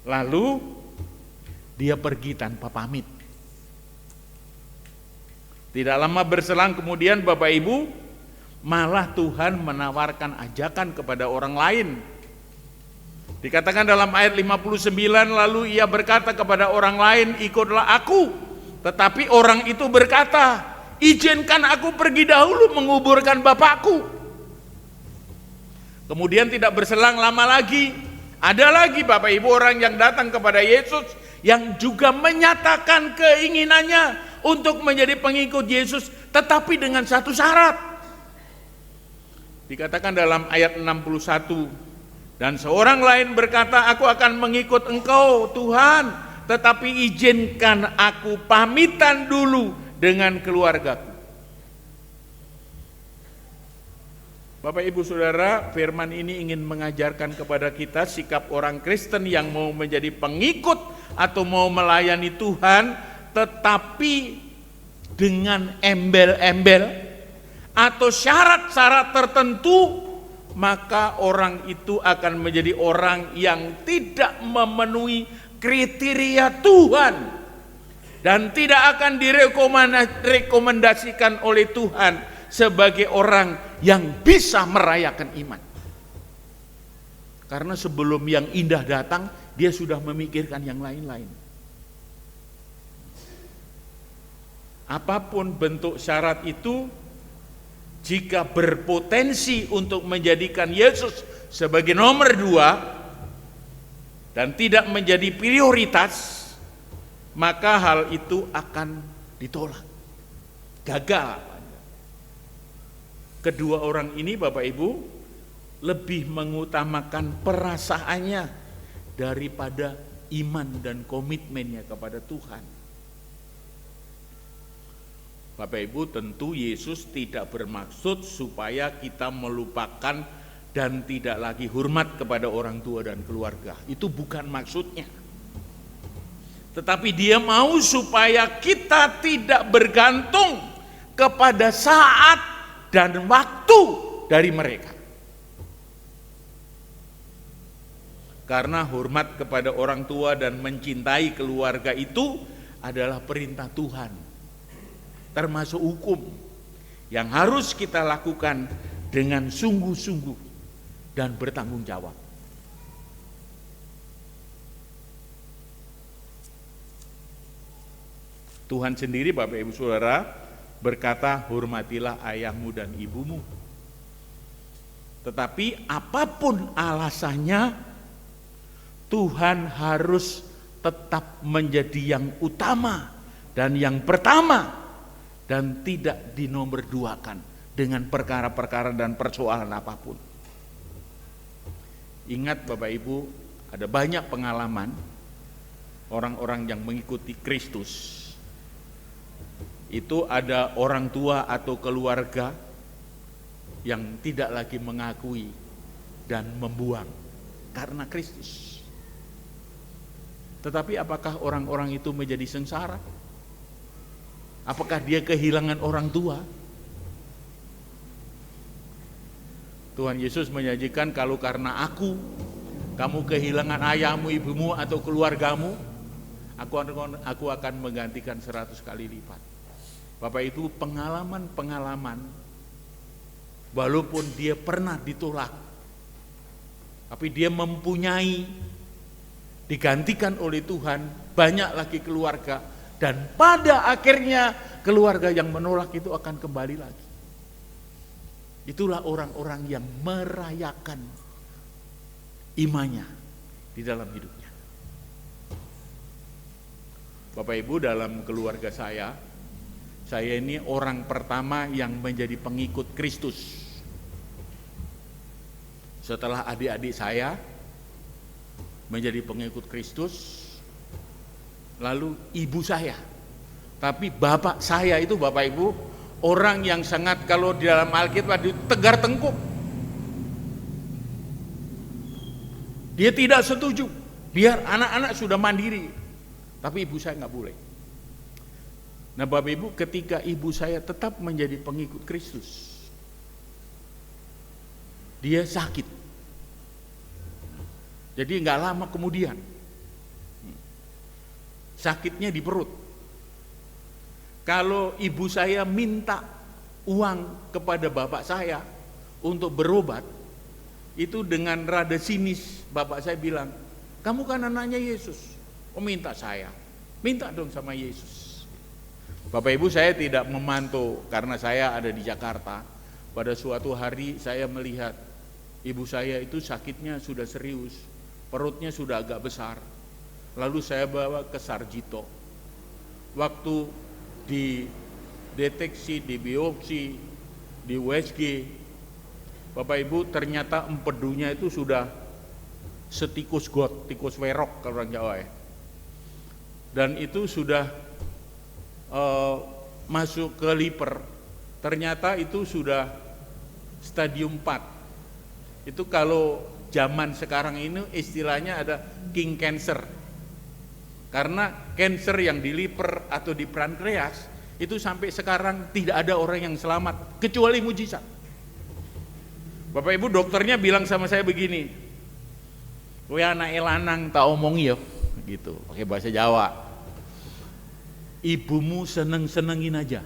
Lalu dia pergi tanpa pamit. Tidak lama berselang kemudian Bapak Ibu, malah Tuhan menawarkan ajakan kepada orang lain. Dikatakan dalam ayat 59, lalu ia berkata kepada orang lain, ikutlah aku. Tetapi orang itu berkata, izinkan aku pergi dahulu menguburkan bapakku. Kemudian tidak berselang lama lagi, ada lagi Bapak Ibu orang yang datang kepada Yesus yang juga menyatakan keinginannya untuk menjadi pengikut Yesus, tetapi dengan satu syarat. Dikatakan dalam ayat 61, dan seorang lain berkata, aku akan mengikut engkau Tuhan, tetapi izinkan aku pamitan dulu dengan keluargaku. Bapak Ibu Saudara, firman ini ingin mengajarkan kepada kita sikap orang Kristen yang mau menjadi pengikut atau mau melayani Tuhan, tetapi dengan embel-embel atau syarat-syarat tertentu, maka orang itu akan menjadi orang yang tidak memenuhi kriteria Tuhan dan tidak akan direkomendasikan oleh Tuhan sebagai orang yang bisa merayakan iman. Karena sebelum yang indah datang, dia sudah memikirkan yang lain-lain. apapun bentuk syarat itu, jika berpotensi untuk menjadikan Yesus sebagai nomor 2 dan tidak menjadi prioritas, maka hal itu akan ditolak, gagal. Kedua orang ini, Bapak Ibu, lebih mengutamakan perasaannya daripada iman dan komitmennya kepada Tuhan. Bapak Ibu, tentu Yesus tidak bermaksud supaya kita melupakan dan tidak lagi hormat kepada orang tua dan keluarga. Itu bukan maksudnya. Tetapi Dia mau supaya kita tidak bergantung kepada saat dan waktu dari mereka. Karena hormat kepada orang tua dan mencintai keluarga itu adalah perintah Tuhan, termasuk hukum yang harus kita lakukan dengan sungguh-sungguh dan bertanggung jawab. Tuhan sendiri, Bapak Ibu Saudara, berkata, hormatilah ayahmu dan ibumu. Tetapi apapun alasannya, Tuhan harus tetap menjadi yang utama dan yang pertama, dan tidak dinomorduakan dengan perkara-perkara dan persoalan apapun. Ingat Bapak Ibu, ada banyak pengalaman orang-orang yang mengikuti Kristus. Itu ada orang tua atau keluarga yang tidak lagi mengakui dan membuang karena Kristus. Tetapi apakah orang-orang itu menjadi sengsara? Apakah dia kehilangan orang tua? Tuhan Yesus menjanjikan, kalau karena aku, kamu kehilangan ayahmu, ibumu, atau keluargamu, aku akan menggantikan 100 kali lipat. Bapak Ibu, pengalaman-pengalaman, walaupun dia pernah ditolak, tapi dia mempunyai, digantikan oleh Tuhan, banyak lagi keluarga, dan pada akhirnya keluarga yang menolak itu akan kembali lagi. Itulah orang-orang yang merayakan imannya di dalam hidupnya. Bapak Ibu, dalam keluarga saya ini orang pertama yang menjadi pengikut Kristus. Setelah adik-adik saya menjadi pengikut Kristus, lalu ibu saya. Tapi bapak saya itu, Bapak Ibu, orang yang sangat, kalau di dalam Alkitab tegar tengkuk. Dia tidak setuju biar anak-anak sudah mandiri, tapi ibu saya nggak boleh. Nah Bapak Ibu, ketika ibu saya tetap menjadi pengikut Kristus, dia sakit. Jadi nggak lama kemudian sakitnya di perut. Kalau ibu saya minta uang kepada bapak saya untuk berobat, itu dengan rada sinis bapak saya bilang, kamu kan anaknya Yesus, minta saya, minta dong sama Yesus. Bapak Ibu, saya tidak memantau karena saya ada di Jakarta. Pada suatu hari saya melihat ibu saya itu sakitnya sudah serius, perutnya sudah agak besar. Lalu saya bawa ke Sarjito. Waktu dideteksi, di biopsi, di USG, Bapak Ibu, ternyata empedunya itu sudah setikus got, tikus werok kalau orang Jawa ya. Dan itu sudah masuk ke liver. Ternyata itu sudah stadium 4. Itu kalau zaman sekarang ini istilahnya ada king cancer. Karena cancer yang di liver atau di pankreas itu sampai sekarang tidak ada orang yang selamat kecuali mujizat. Bapak Ibu, dokternya bilang sama saya begini, "Kowe anake lanang tak omongi ya," gitu, pakai bahasa Jawa. Ibumu seneng-senengin aja.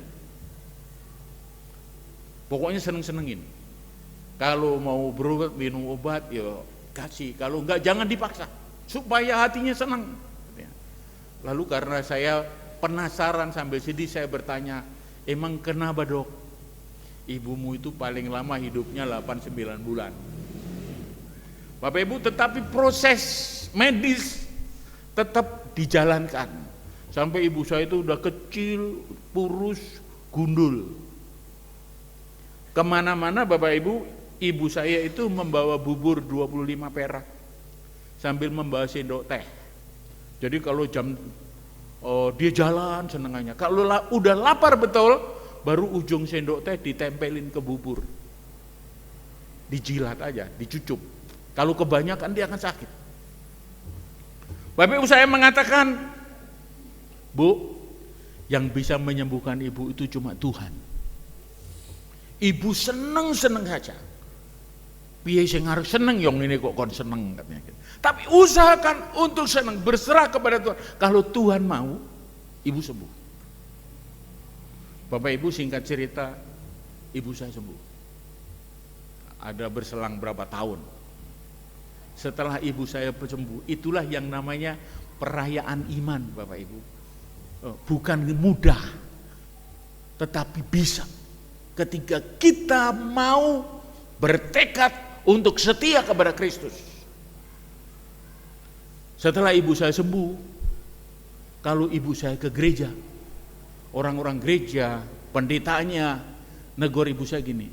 Pokoknya seneng-senengin. Kalau mau berobat, minum obat, ya kasih. Kalau enggak, jangan dipaksa, supaya hatinya senang. Lalu karena saya penasaran sambil sedih, saya bertanya, emang kenapa dok? Ibumu itu paling lama hidupnya 8-9 bulan. Bapak Ibu, tetapi proses medis tetap dijalankan. Sampai ibu saya itu udah kecil, kurus, gundul. Kemana-mana Bapak Ibu, ibu saya itu membawa bubur 25 perak sambil membawa sendok teh. Jadi kalau dia jalan senengannya. Kalau udah lapar betul, baru ujung sendok teh ditempelin ke bubur. Dijilat aja, dicucup. Kalau kebanyakan dia akan sakit. Bapak Ibu, saya mengatakan, Bu, yang bisa menyembuhkan ibu itu cuma Tuhan. Ibu seneng-seneng saja. Piye sing arep seneng, yang ini kok kon seneng katanya. Tapi usahakan untuk seneng, berserah kepada Tuhan. Kalau Tuhan mau, ibu sembuh. Bapak Ibu, singkat cerita, ibu saya sembuh. Ada berselang berapa tahun. Setelah ibu saya sembuh, itulah yang namanya perayaan iman, Bapak Ibu. Bukan mudah, tetapi bisa. Ketika kita mau bertekad untuk setia kepada Kristus. Setelah ibu saya sembuh, kalau ibu saya ke gereja, orang-orang gereja, pendetanya negor ibu saya gini,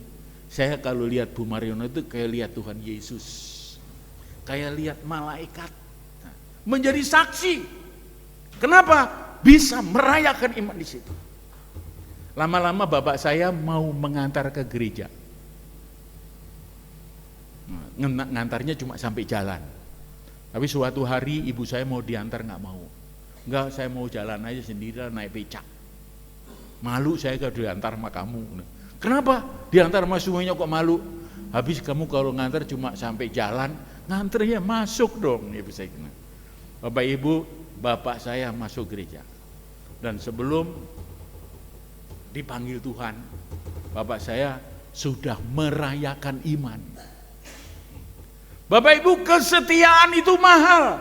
saya kalau lihat Bu Mariono itu kayak lihat Tuhan Yesus, kayak lihat malaikat. Menjadi saksi. Kenapa? Bisa merayakan iman di situ. Lama-lama bapak saya mau mengantar ke gereja. Ngantarnya cuma sampai jalan. Tapi suatu hari ibu saya mau diantar, nggak mau. Enggak, saya mau jalan aja sendiri naik becak. Malu saya kalau diantar sama kamu. Kenapa? Diantar sama suaminya kok malu? Habis kamu kalau ngantar cuma sampai jalan, nganternya masuk dong. Ibu saya kena. Bapak Ibu, bapak saya masuk gereja. Dan sebelum dipanggil Tuhan, bapak saya sudah merayakan iman. Bapak Ibu, kesetiaan itu mahal.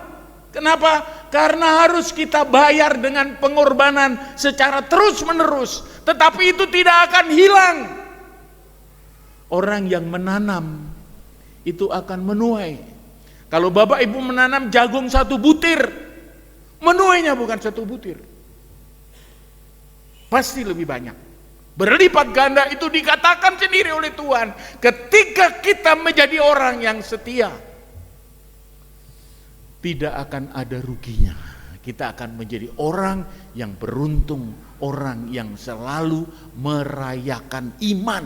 Kenapa? Karena harus kita bayar dengan pengorbanan secara terus-menerus. Tetapi itu tidak akan hilang. Orang yang menanam itu akan menuai. Kalau Bapak Ibu menanam jagung 1 butir, menuainya bukan 1 butir. Pasti lebih banyak. Berlipat ganda, itu dikatakan sendiri oleh Tuhan. Ketika kita menjadi orang yang setia, tidak akan ada ruginya. Kita akan menjadi orang yang beruntung, orang yang selalu merayakan iman.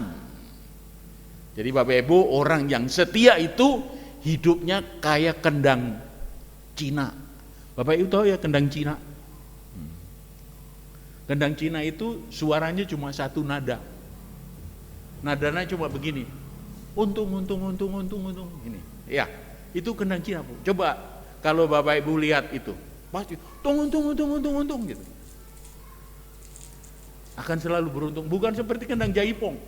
Jadi Bapak Ibu, orang yang setia itu hidupnya kayak kendang Cina. Bapak Ibu tahu ya kendang Cina? Kendang Cina itu suaranya cuma 1 nada. Nadanya cuma begini. Untung gini. Ya, itu kendang Cina, Bu. Coba kalau Bapak Ibu lihat itu, pasti untung gitu. Akan selalu beruntung, bukan seperti kendang jaipong.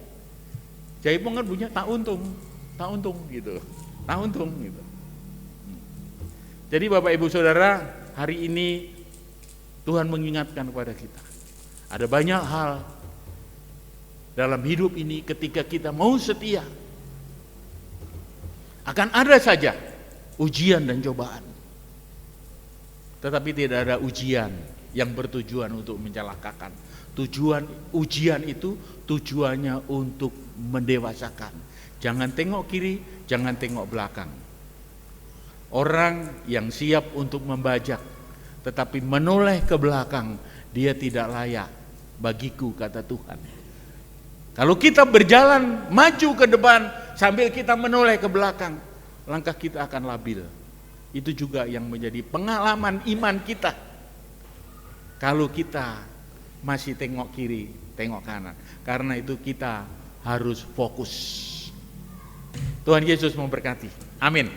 Jaipong kan punya tak untung gitu. Tak untung gitu. Jadi Bapak Ibu Saudara, hari ini Tuhan mengingatkan kepada kita. Ada banyak hal dalam hidup ini ketika kita mau setia, akan ada saja ujian dan cobaan. Tetapi tidak ada ujian yang bertujuan untuk mencelakakan. Ujian itu tujuannya untuk mendewasakan. Jangan tengok kiri, jangan tengok belakang. Orang yang siap untuk membajak tetapi menoleh ke belakang, dia tidak layak bagiku, kata Tuhan. Kalau kita berjalan maju ke depan sambil kita menoleh ke belakang, langkah kita akan labil. Itu juga yang menjadi pengalaman iman kita. Kalau kita masih tengok kiri, tengok kanan. Karena itu kita harus fokus. Tuhan Yesus memberkati. Amin.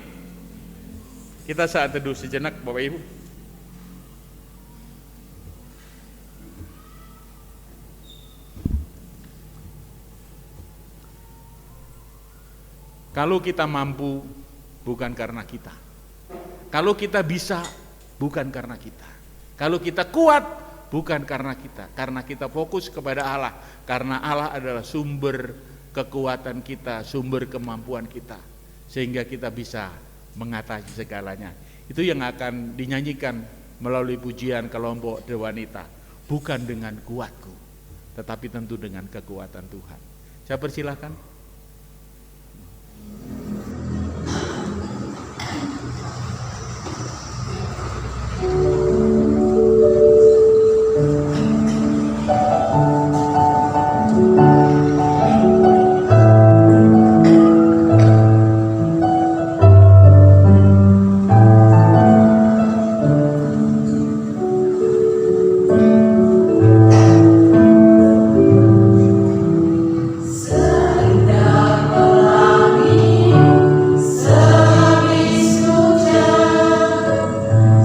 Kita saat teduh sejenak Bapak Ibu. Kalau kita mampu, bukan karena kita. Kalau kita bisa, bukan karena kita. Kalau kita kuat, bukan karena kita fokus kepada Allah, karena Allah adalah sumber kekuatan kita, sumber kemampuan kita, sehingga kita bisa mengatasi segalanya. Itu yang akan dinyanyikan melalui pujian kelompok The Wanita. Bukan dengan kuatku, tetapi tentu dengan kekuatan Tuhan. Saya persilahkan.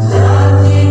Jati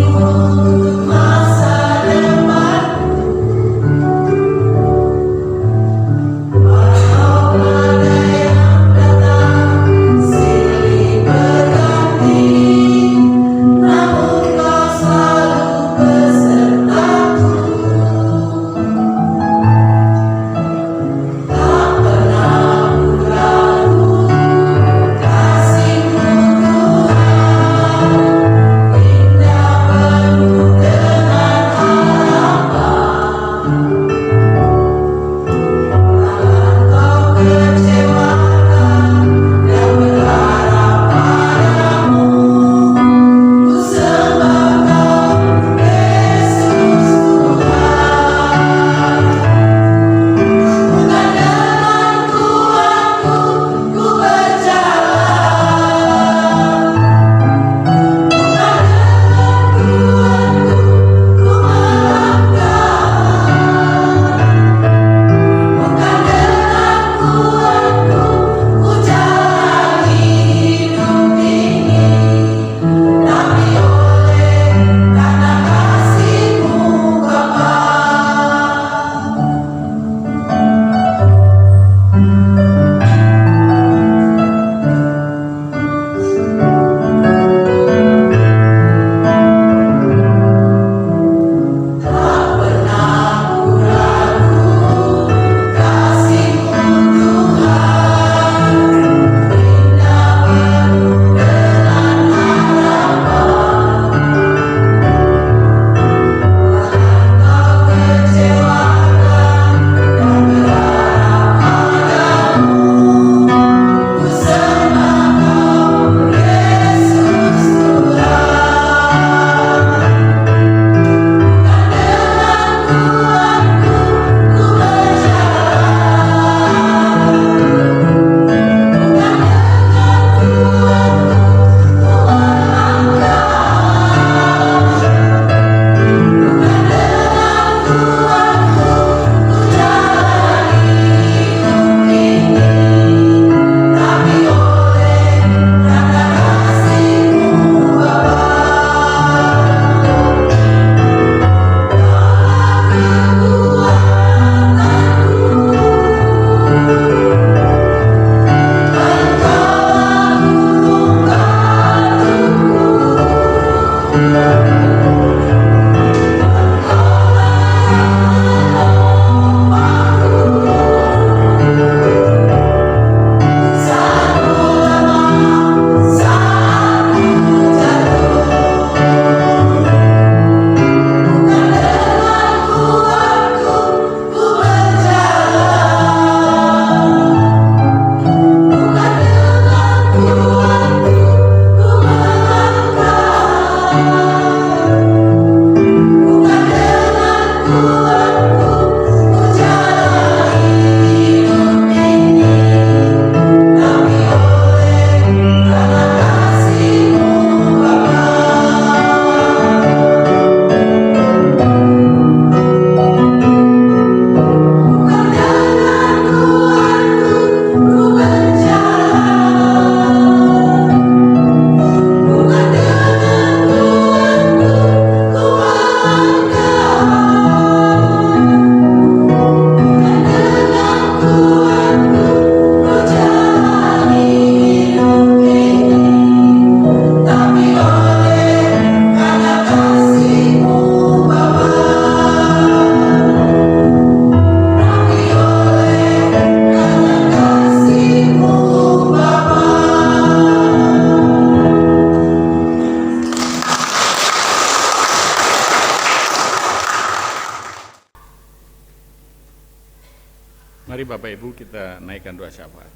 Mari Bapak Ibu kita naikkan doa syafaat.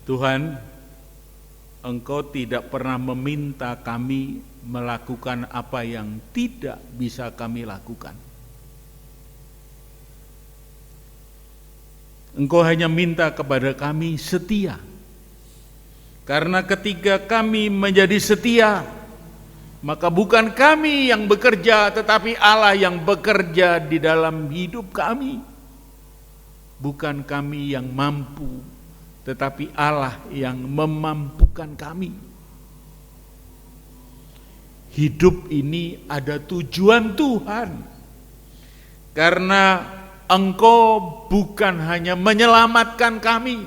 Tuhan, Engkau tidak pernah meminta kami melakukan apa yang tidak bisa kami lakukan. Engkau hanya minta kepada kami setia. Karena ketika kami menjadi setia, maka bukan kami yang bekerja, tetapi Allah yang bekerja di dalam hidup kami. Bukan kami yang mampu, tetapi Allah yang memampukan kami. Hidup ini ada tujuan Tuhan. Karena Engkau bukan hanya menyelamatkan kami,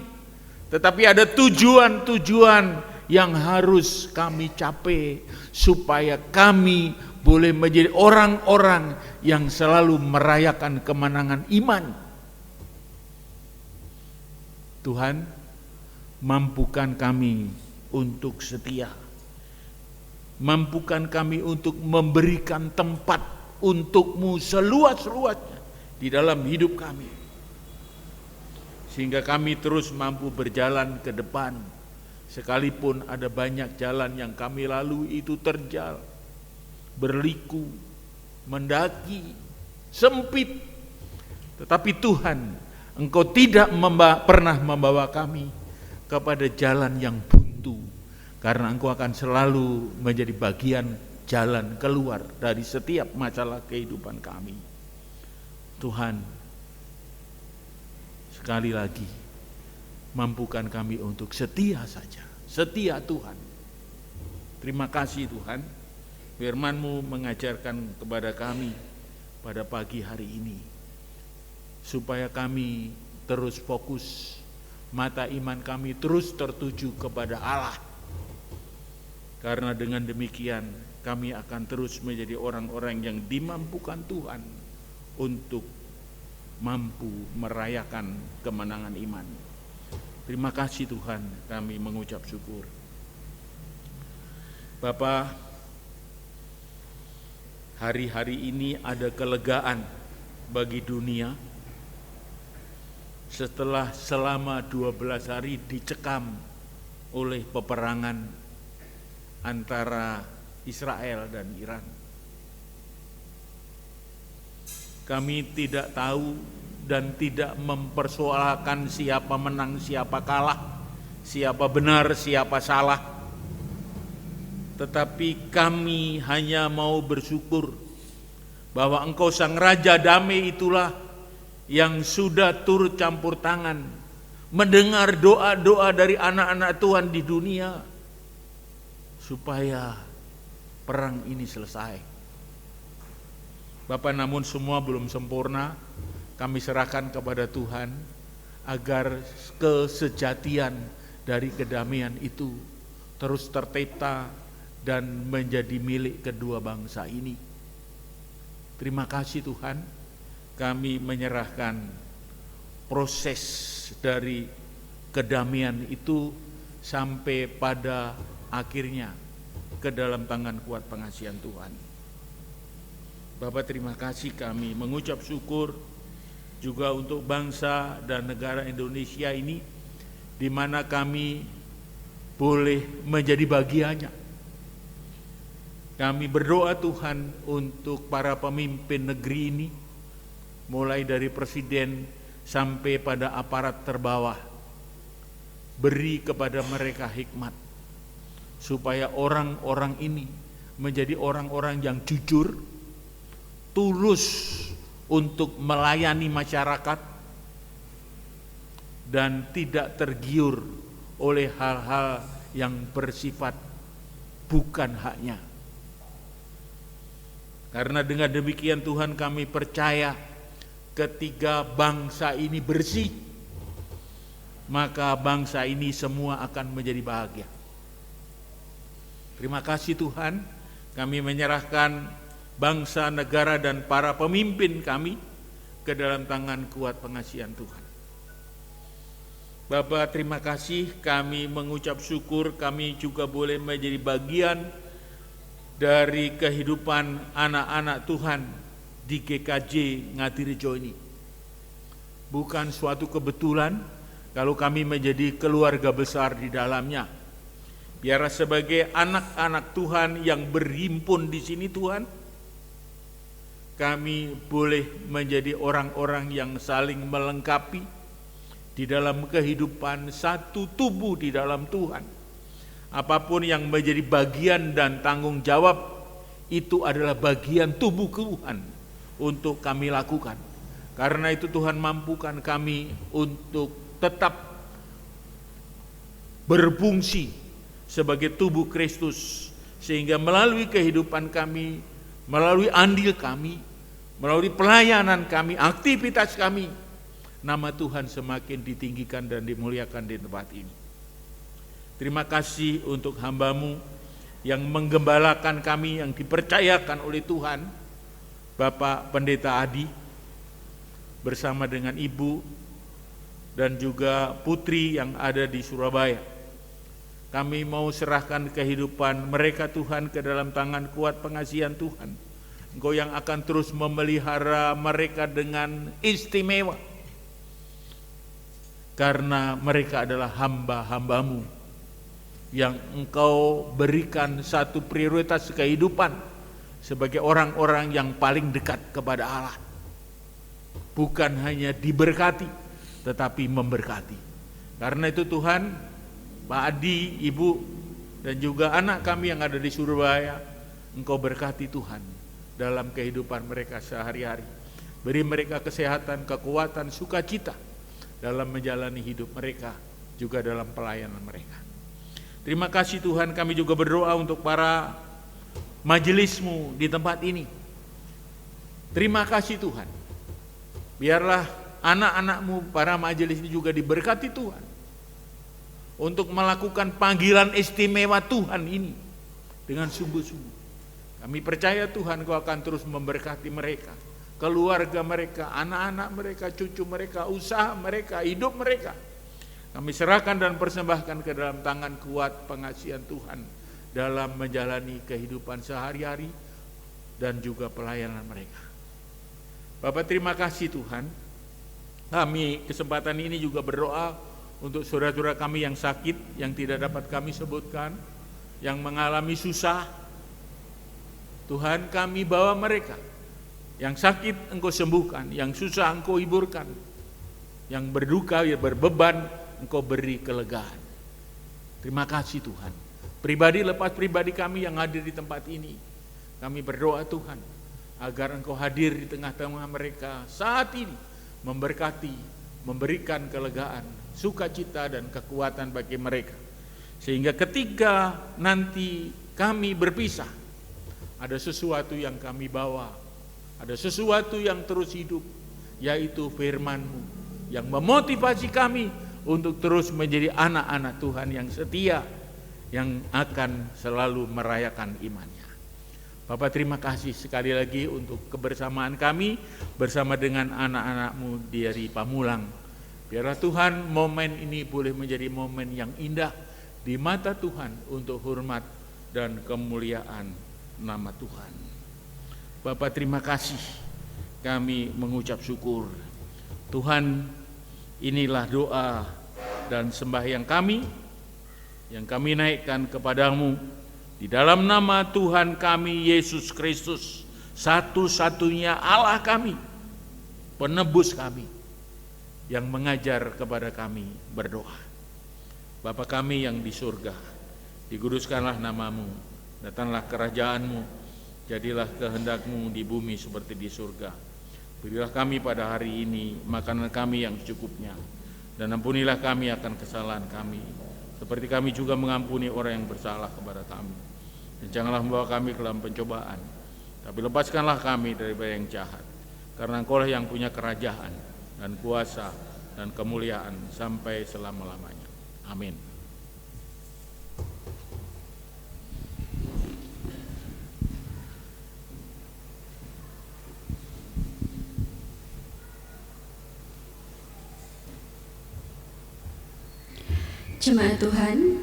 tetapi ada tujuan-tujuan yang harus kami capai supaya kami boleh menjadi orang-orang yang selalu merayakan kemenangan iman. Tuhan, mampukan kami untuk setia. Mampukan kami untuk memberikan tempat untuk-Mu seluas-luasnya di dalam hidup kami. Sehingga kami terus mampu berjalan ke depan. Sekalipun ada banyak jalan yang kami lalui itu terjal, berliku, mendaki, sempit. Tetapi Tuhan, Engkau tidak pernah membawa kami kepada jalan yang buntu, karena Engkau akan selalu menjadi bagian jalan keluar dari setiap masalah kehidupan kami. Tuhan, sekali lagi, mampukan kami untuk setia saja, setia Tuhan. Terima kasih Tuhan, firman-Mu mengajarkan kepada kami pada pagi hari ini, supaya kami terus fokus, mata iman kami terus tertuju kepada Allah. Karena dengan demikian kami akan terus menjadi orang-orang yang dimampukan Tuhan untuk mampu merayakan kemenangan iman. Terima kasih Tuhan, kami mengucap syukur. Bapa, hari-hari ini ada kelegaan bagi dunia setelah selama 12 hari dicekam oleh peperangan antara Israel dan Iran. Kami tidak tahu dan tidak mempersoalkan siapa menang, siapa kalah, siapa benar, siapa salah. Tetapi kami hanya mau bersyukur bahwa Engkau Sang Raja Damai itulah yang sudah turut campur tangan, mendengar doa-doa dari anak-anak Tuhan di dunia, supaya perang ini selesai. Bapak, namun semua belum sempurna. Kami serahkan kepada Tuhan agar kesejatian dari kedamaian itu terus tercipta dan menjadi milik kedua bangsa ini. Terima kasih Tuhan, kami menyerahkan proses dari kedamaian itu sampai pada akhirnya ke dalam tangan kuat pengasihan Tuhan. Bapak, terima kasih, kami mengucap syukur juga untuk bangsa dan negara Indonesia ini, di mana kami boleh menjadi bagiannya. Kami berdoa Tuhan untuk para pemimpin negeri ini, mulai dari presiden sampai pada aparat terbawah. Beri kepada mereka hikmat, supaya orang-orang ini menjadi orang-orang yang jujur, tulus untuk melayani masyarakat, dan tidak tergiur oleh hal-hal yang bersifat bukan haknya. Karena dengan demikian Tuhan, kami percaya ketika bangsa ini bersih, maka bangsa ini semua akan menjadi bahagia. Terima kasih Tuhan, kami menyerahkan bangsa, negara, dan para pemimpin kami ke dalam tangan kuat pengasihan Tuhan. Bapak, terima kasih, kami mengucap syukur kami juga boleh menjadi bagian dari kehidupan anak-anak Tuhan di GKJ Ngadirejo ini. bukan suatu kebetulan kalau kami menjadi keluarga besar di dalamnya. Biarlah sebagai anak-anak Tuhan yang berhimpun di sini Tuhan, kami boleh menjadi orang-orang yang saling melengkapi di dalam kehidupan satu tubuh di dalam Tuhan. Apapun yang menjadi bagian dan tanggung jawab, itu adalah bagian tubuh Tuhan untuk kami lakukan. Karena itu Tuhan mampukan kami untuk tetap berfungsi sebagai tubuh Kristus, sehingga melalui kehidupan kami, melalui andil kami, melalui pelayanan kami, aktivitas kami, nama Tuhan semakin ditinggikan dan dimuliakan di tempat ini. Terima kasih untuk hamba-Mu yang menggembalakan kami, yang dipercayakan oleh Tuhan, Bapak Pendeta Adi, bersama dengan Ibu dan juga Putri yang ada di Surabaya. Kami mau serahkan kehidupan mereka Tuhan ke dalam tangan kuat pengasihan Tuhan. Engkau yang akan terus memelihara mereka dengan istimewa, karena mereka adalah hamba-hamba-Mu yang Engkau berikan satu prioritas kehidupan sebagai orang-orang yang paling dekat kepada Allah. Bukan hanya diberkati, tetapi memberkati. Karena itu Tuhan, Pak Adi, Ibu, dan juga anak kami yang ada di Surabaya, Engkau berkati Tuhan dalam kehidupan mereka sehari-hari. Beri mereka kesehatan, kekuatan, sukacita dalam menjalani hidup mereka, juga dalam pelayanan mereka. Terima kasih Tuhan, kami juga berdoa untuk para majelis-Mu di tempat ini. Terima kasih Tuhan, biarlah anak-anak-Mu, para majelis ini juga diberkati Tuhan untuk melakukan panggilan istimewa Tuhan ini dengan sungguh-sungguh. Kami percaya Tuhan Kau akan terus memberkati mereka, keluarga mereka, anak-anak mereka, cucu mereka, usaha mereka, hidup mereka. Kami serahkan dan persembahkan ke dalam tangan kuat pengasihan Tuhan dalam menjalani kehidupan sehari-hari dan juga pelayanan mereka. Bapak, terima kasih Tuhan. Kami kesempatan ini juga berdoa untuk saudara-saudara kami yang sakit, yang tidak dapat kami sebutkan, yang mengalami susah. Tuhan, kami bawa mereka. Yang sakit Engkau sembuhkan, yang susah Engkau hiburkan, yang berduka, yang berbeban Engkau beri kelegaan. Terima kasih Tuhan. Pribadi lepas pribadi kami yang hadir di tempat ini, kami berdoa Tuhan, agar Engkau hadir di tengah-tengah mereka saat ini, memberkati, memberikan kelegaan, sukacita dan kekuatan bagi mereka. Sehingga ketika nanti kami berpisah, ada sesuatu yang kami bawa, ada sesuatu yang terus hidup, yaitu firman-Mu yang memotivasi kami untuk terus menjadi anak-anak Tuhan yang setia, yang akan selalu merayakan imannya. Bapak, terima kasih sekali lagi untuk kebersamaan kami bersama dengan anak-anak-Mu dari Pamulang. Biarlah Tuhan momen ini boleh menjadi momen yang indah di mata Tuhan untuk hormat dan kemuliaan nama Tuhan. Bapak, terima kasih, kami mengucap syukur. Tuhan, inilah doa dan sembahyang kami yang kami naikkan kepadamu di dalam nama Tuhan kami Yesus Kristus, satu-satunya Allah kami, penebus kami, yang mengajar kepada kami berdoa. Bapa kami yang di surga, dikuduskanlah namamu, datanglah kerajaan-Mu, jadilah kehendak-Mu di bumi seperti di surga. Berilah kami pada hari ini makanan kami yang secukupnya, dan ampunilah kami akan kesalahan kami, seperti kami juga mengampuni orang yang bersalah kepada kami. Dan janganlah membawa kami ke dalam pencobaan, tapi lepaskanlah kami daripada yang jahat. Karena Engkau-lah yang punya kerajaan dan kuasa dan kemuliaan sampai selama-lamanya. Amin. Jemaat Tuhan,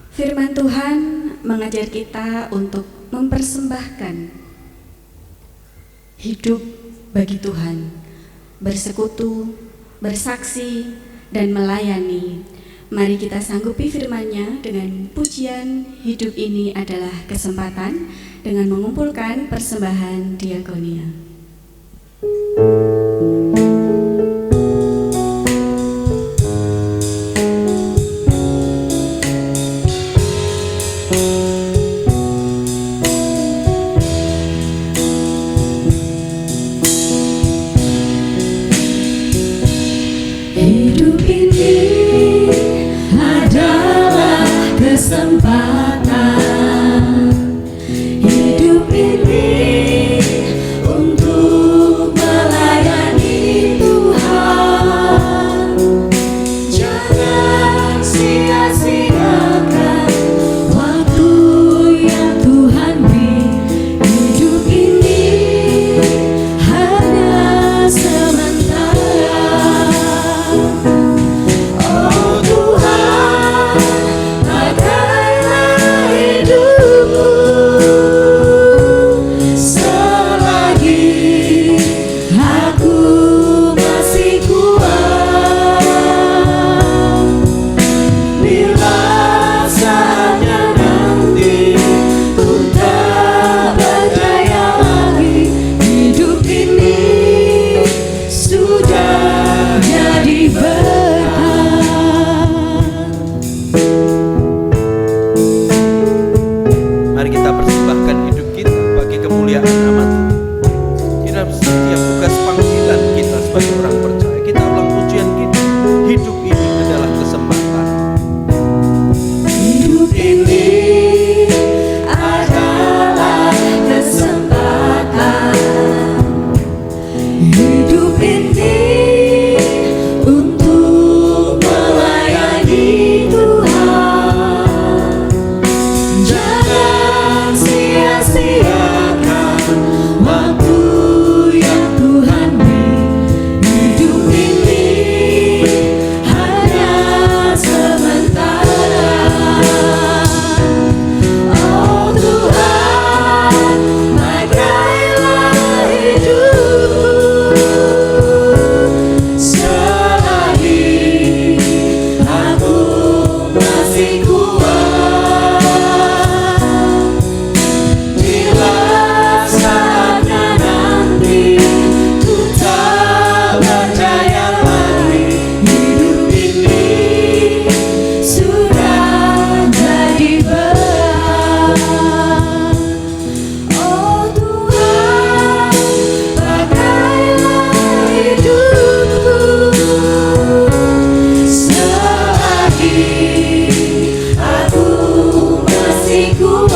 firman Tuhan mengajar kita untuk mempersembahkan hidup bagi Tuhan, bersekutu bersaksi, dan melayani. Mari kita sanggupi firman-Nya dengan pujian "Hidup ini adalah kesempatan" dengan mengumpulkan persembahan diakonia. Hidup ini adalah kesempatan. Hidup ini untuk melayani Tuhan. Jangan sia-siakan waktu yang Tuhan beri. Hidup ini hanya sementara. Oh Tuhan, pakailah hidupku selagi aku masih kuat. Bila saatnya nanti ku tak berdaya lagi, hidup ini sudah jadi berkat. Mari kita persembahkan hidup kita bagi kemuliaan nama Tuhan. Kita setiap tugas panggilan kita sebagai orang percaya, kita ulang pujian kita. Hidup ini adalah kesempatan. Hidup ini adalah kesempatan. Hidup ini untuk melayani Tuhan. Jangan sia-siakan waktu yang Tuhan beri. Hidup ini hanya sementara. Oh Tuhan, pakailah hidupku selagi aku masih kuat. Bila saatnya nanti ku tak berdaya lagi, hidup ini sudah jadi berkat. Oh Tuhan, pakailah hidupku selagi aku masih kuat.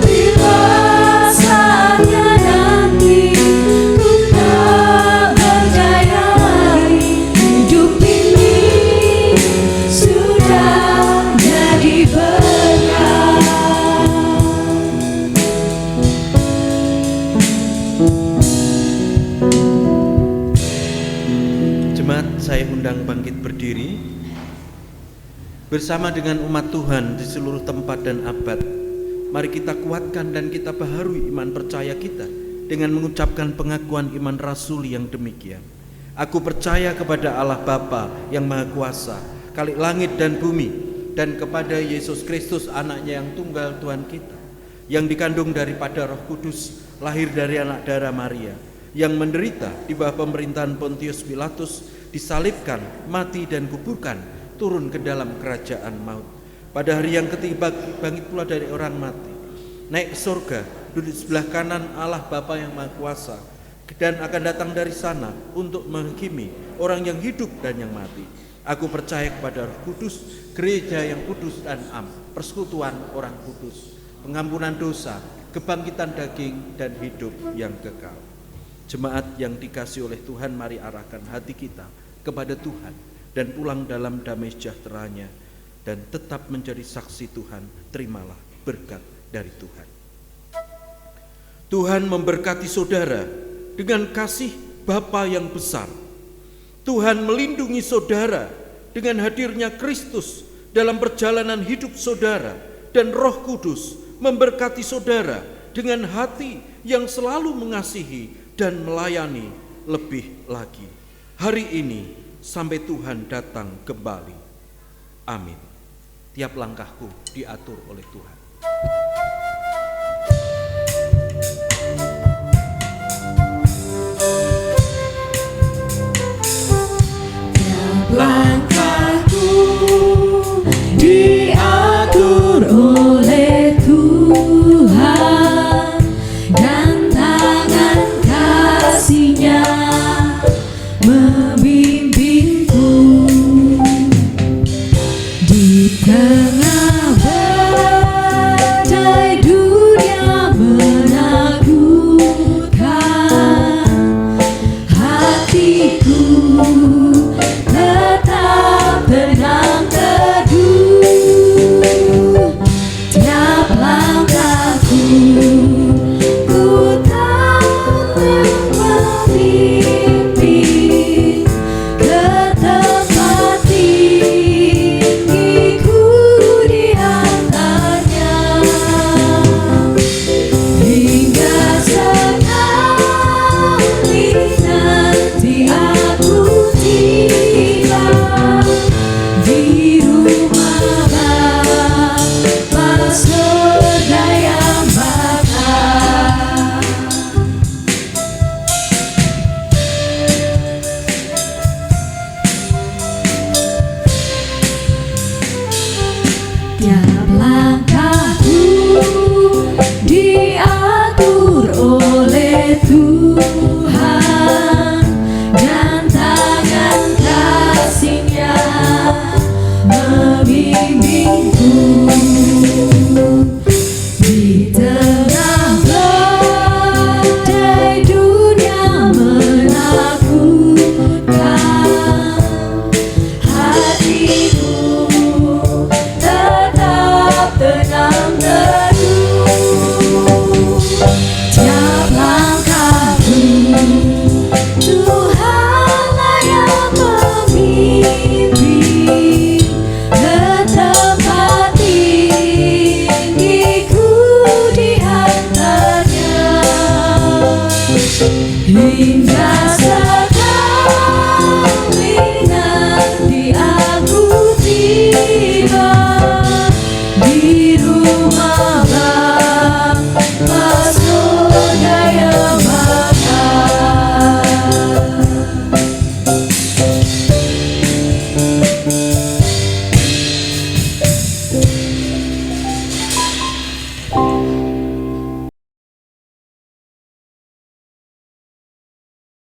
Bila saatnya nanti ku tak berdaya lagi, hidup ini sudah jadi berkat. Jemaat, saya undang bangkit berdiri bersama dengan umat Tuhan di seluruh tempat dan abad. Mari kita kuatkan dan kita baharui iman percaya kita dengan mengucapkan pengakuan iman rasuli yang demikian. Aku percaya kepada Allah Bapa yang Maha Kuasa, Khalik langit dan bumi, dan kepada Yesus Kristus anaknya yang tunggal Tuhan kita, yang dikandung daripada Roh Kudus, lahir dari anak darah Maria, yang menderita di bawah pemerintahan Pontius Pilatus, disalibkan, mati dan kuburkan, turun ke dalam kerajaan maut. Pada hari yang ketiga bangkit pula dari orang mati, naik ke surga, duduk di sebelah kanan Allah Bapa yang Maha Kuasa, dan akan datang dari sana untuk menghakimi orang yang hidup dan yang mati. Aku percaya kepada Roh Kudus, gereja yang kudus dan am, persekutuan orang kudus, pengampunan dosa, kebangkitan daging dan hidup yang kekal. Jemaat yang dikasihi oleh Tuhan, mari arahkan hati kita kepada Tuhan dan pulang dalam damai sejahtera-Nya, dan tetap menjadi saksi Tuhan. Terimalah berkat dari Tuhan. Tuhan memberkati saudara dengan kasih Bapa yang besar. Tuhan melindungi saudara dengan hadirnya Kristus dalam perjalanan hidup saudara, dan Roh Kudus memberkati saudara dengan hati yang selalu mengasihi dan melayani lebih lagi hari ini sampai Tuhan datang kembali. Amin. Tiap langkahku diatur oleh Tuhan. Langkahku diatur oleh Tuhan, dan tangan kasih-Nya membimbingku. Di tengah badai dunia menakutkan, hatiku tetap tenang teduh. Tiap langkahku ku tahu memimpin ke tempat tinggiku di antaranya, hingga sekali nanti aku tiba di rumah Bapa surga yang bakar. Tiap langkahku diatur oleh Tuhan, dan tangan kasih-Nya membimbingku. Di tengah badai dunia menakutkan, hatiku tetap tenang teduh. Tiap langkahku Tuhanlah yang memimpin ke tempat tinggiku di antaranya, hingga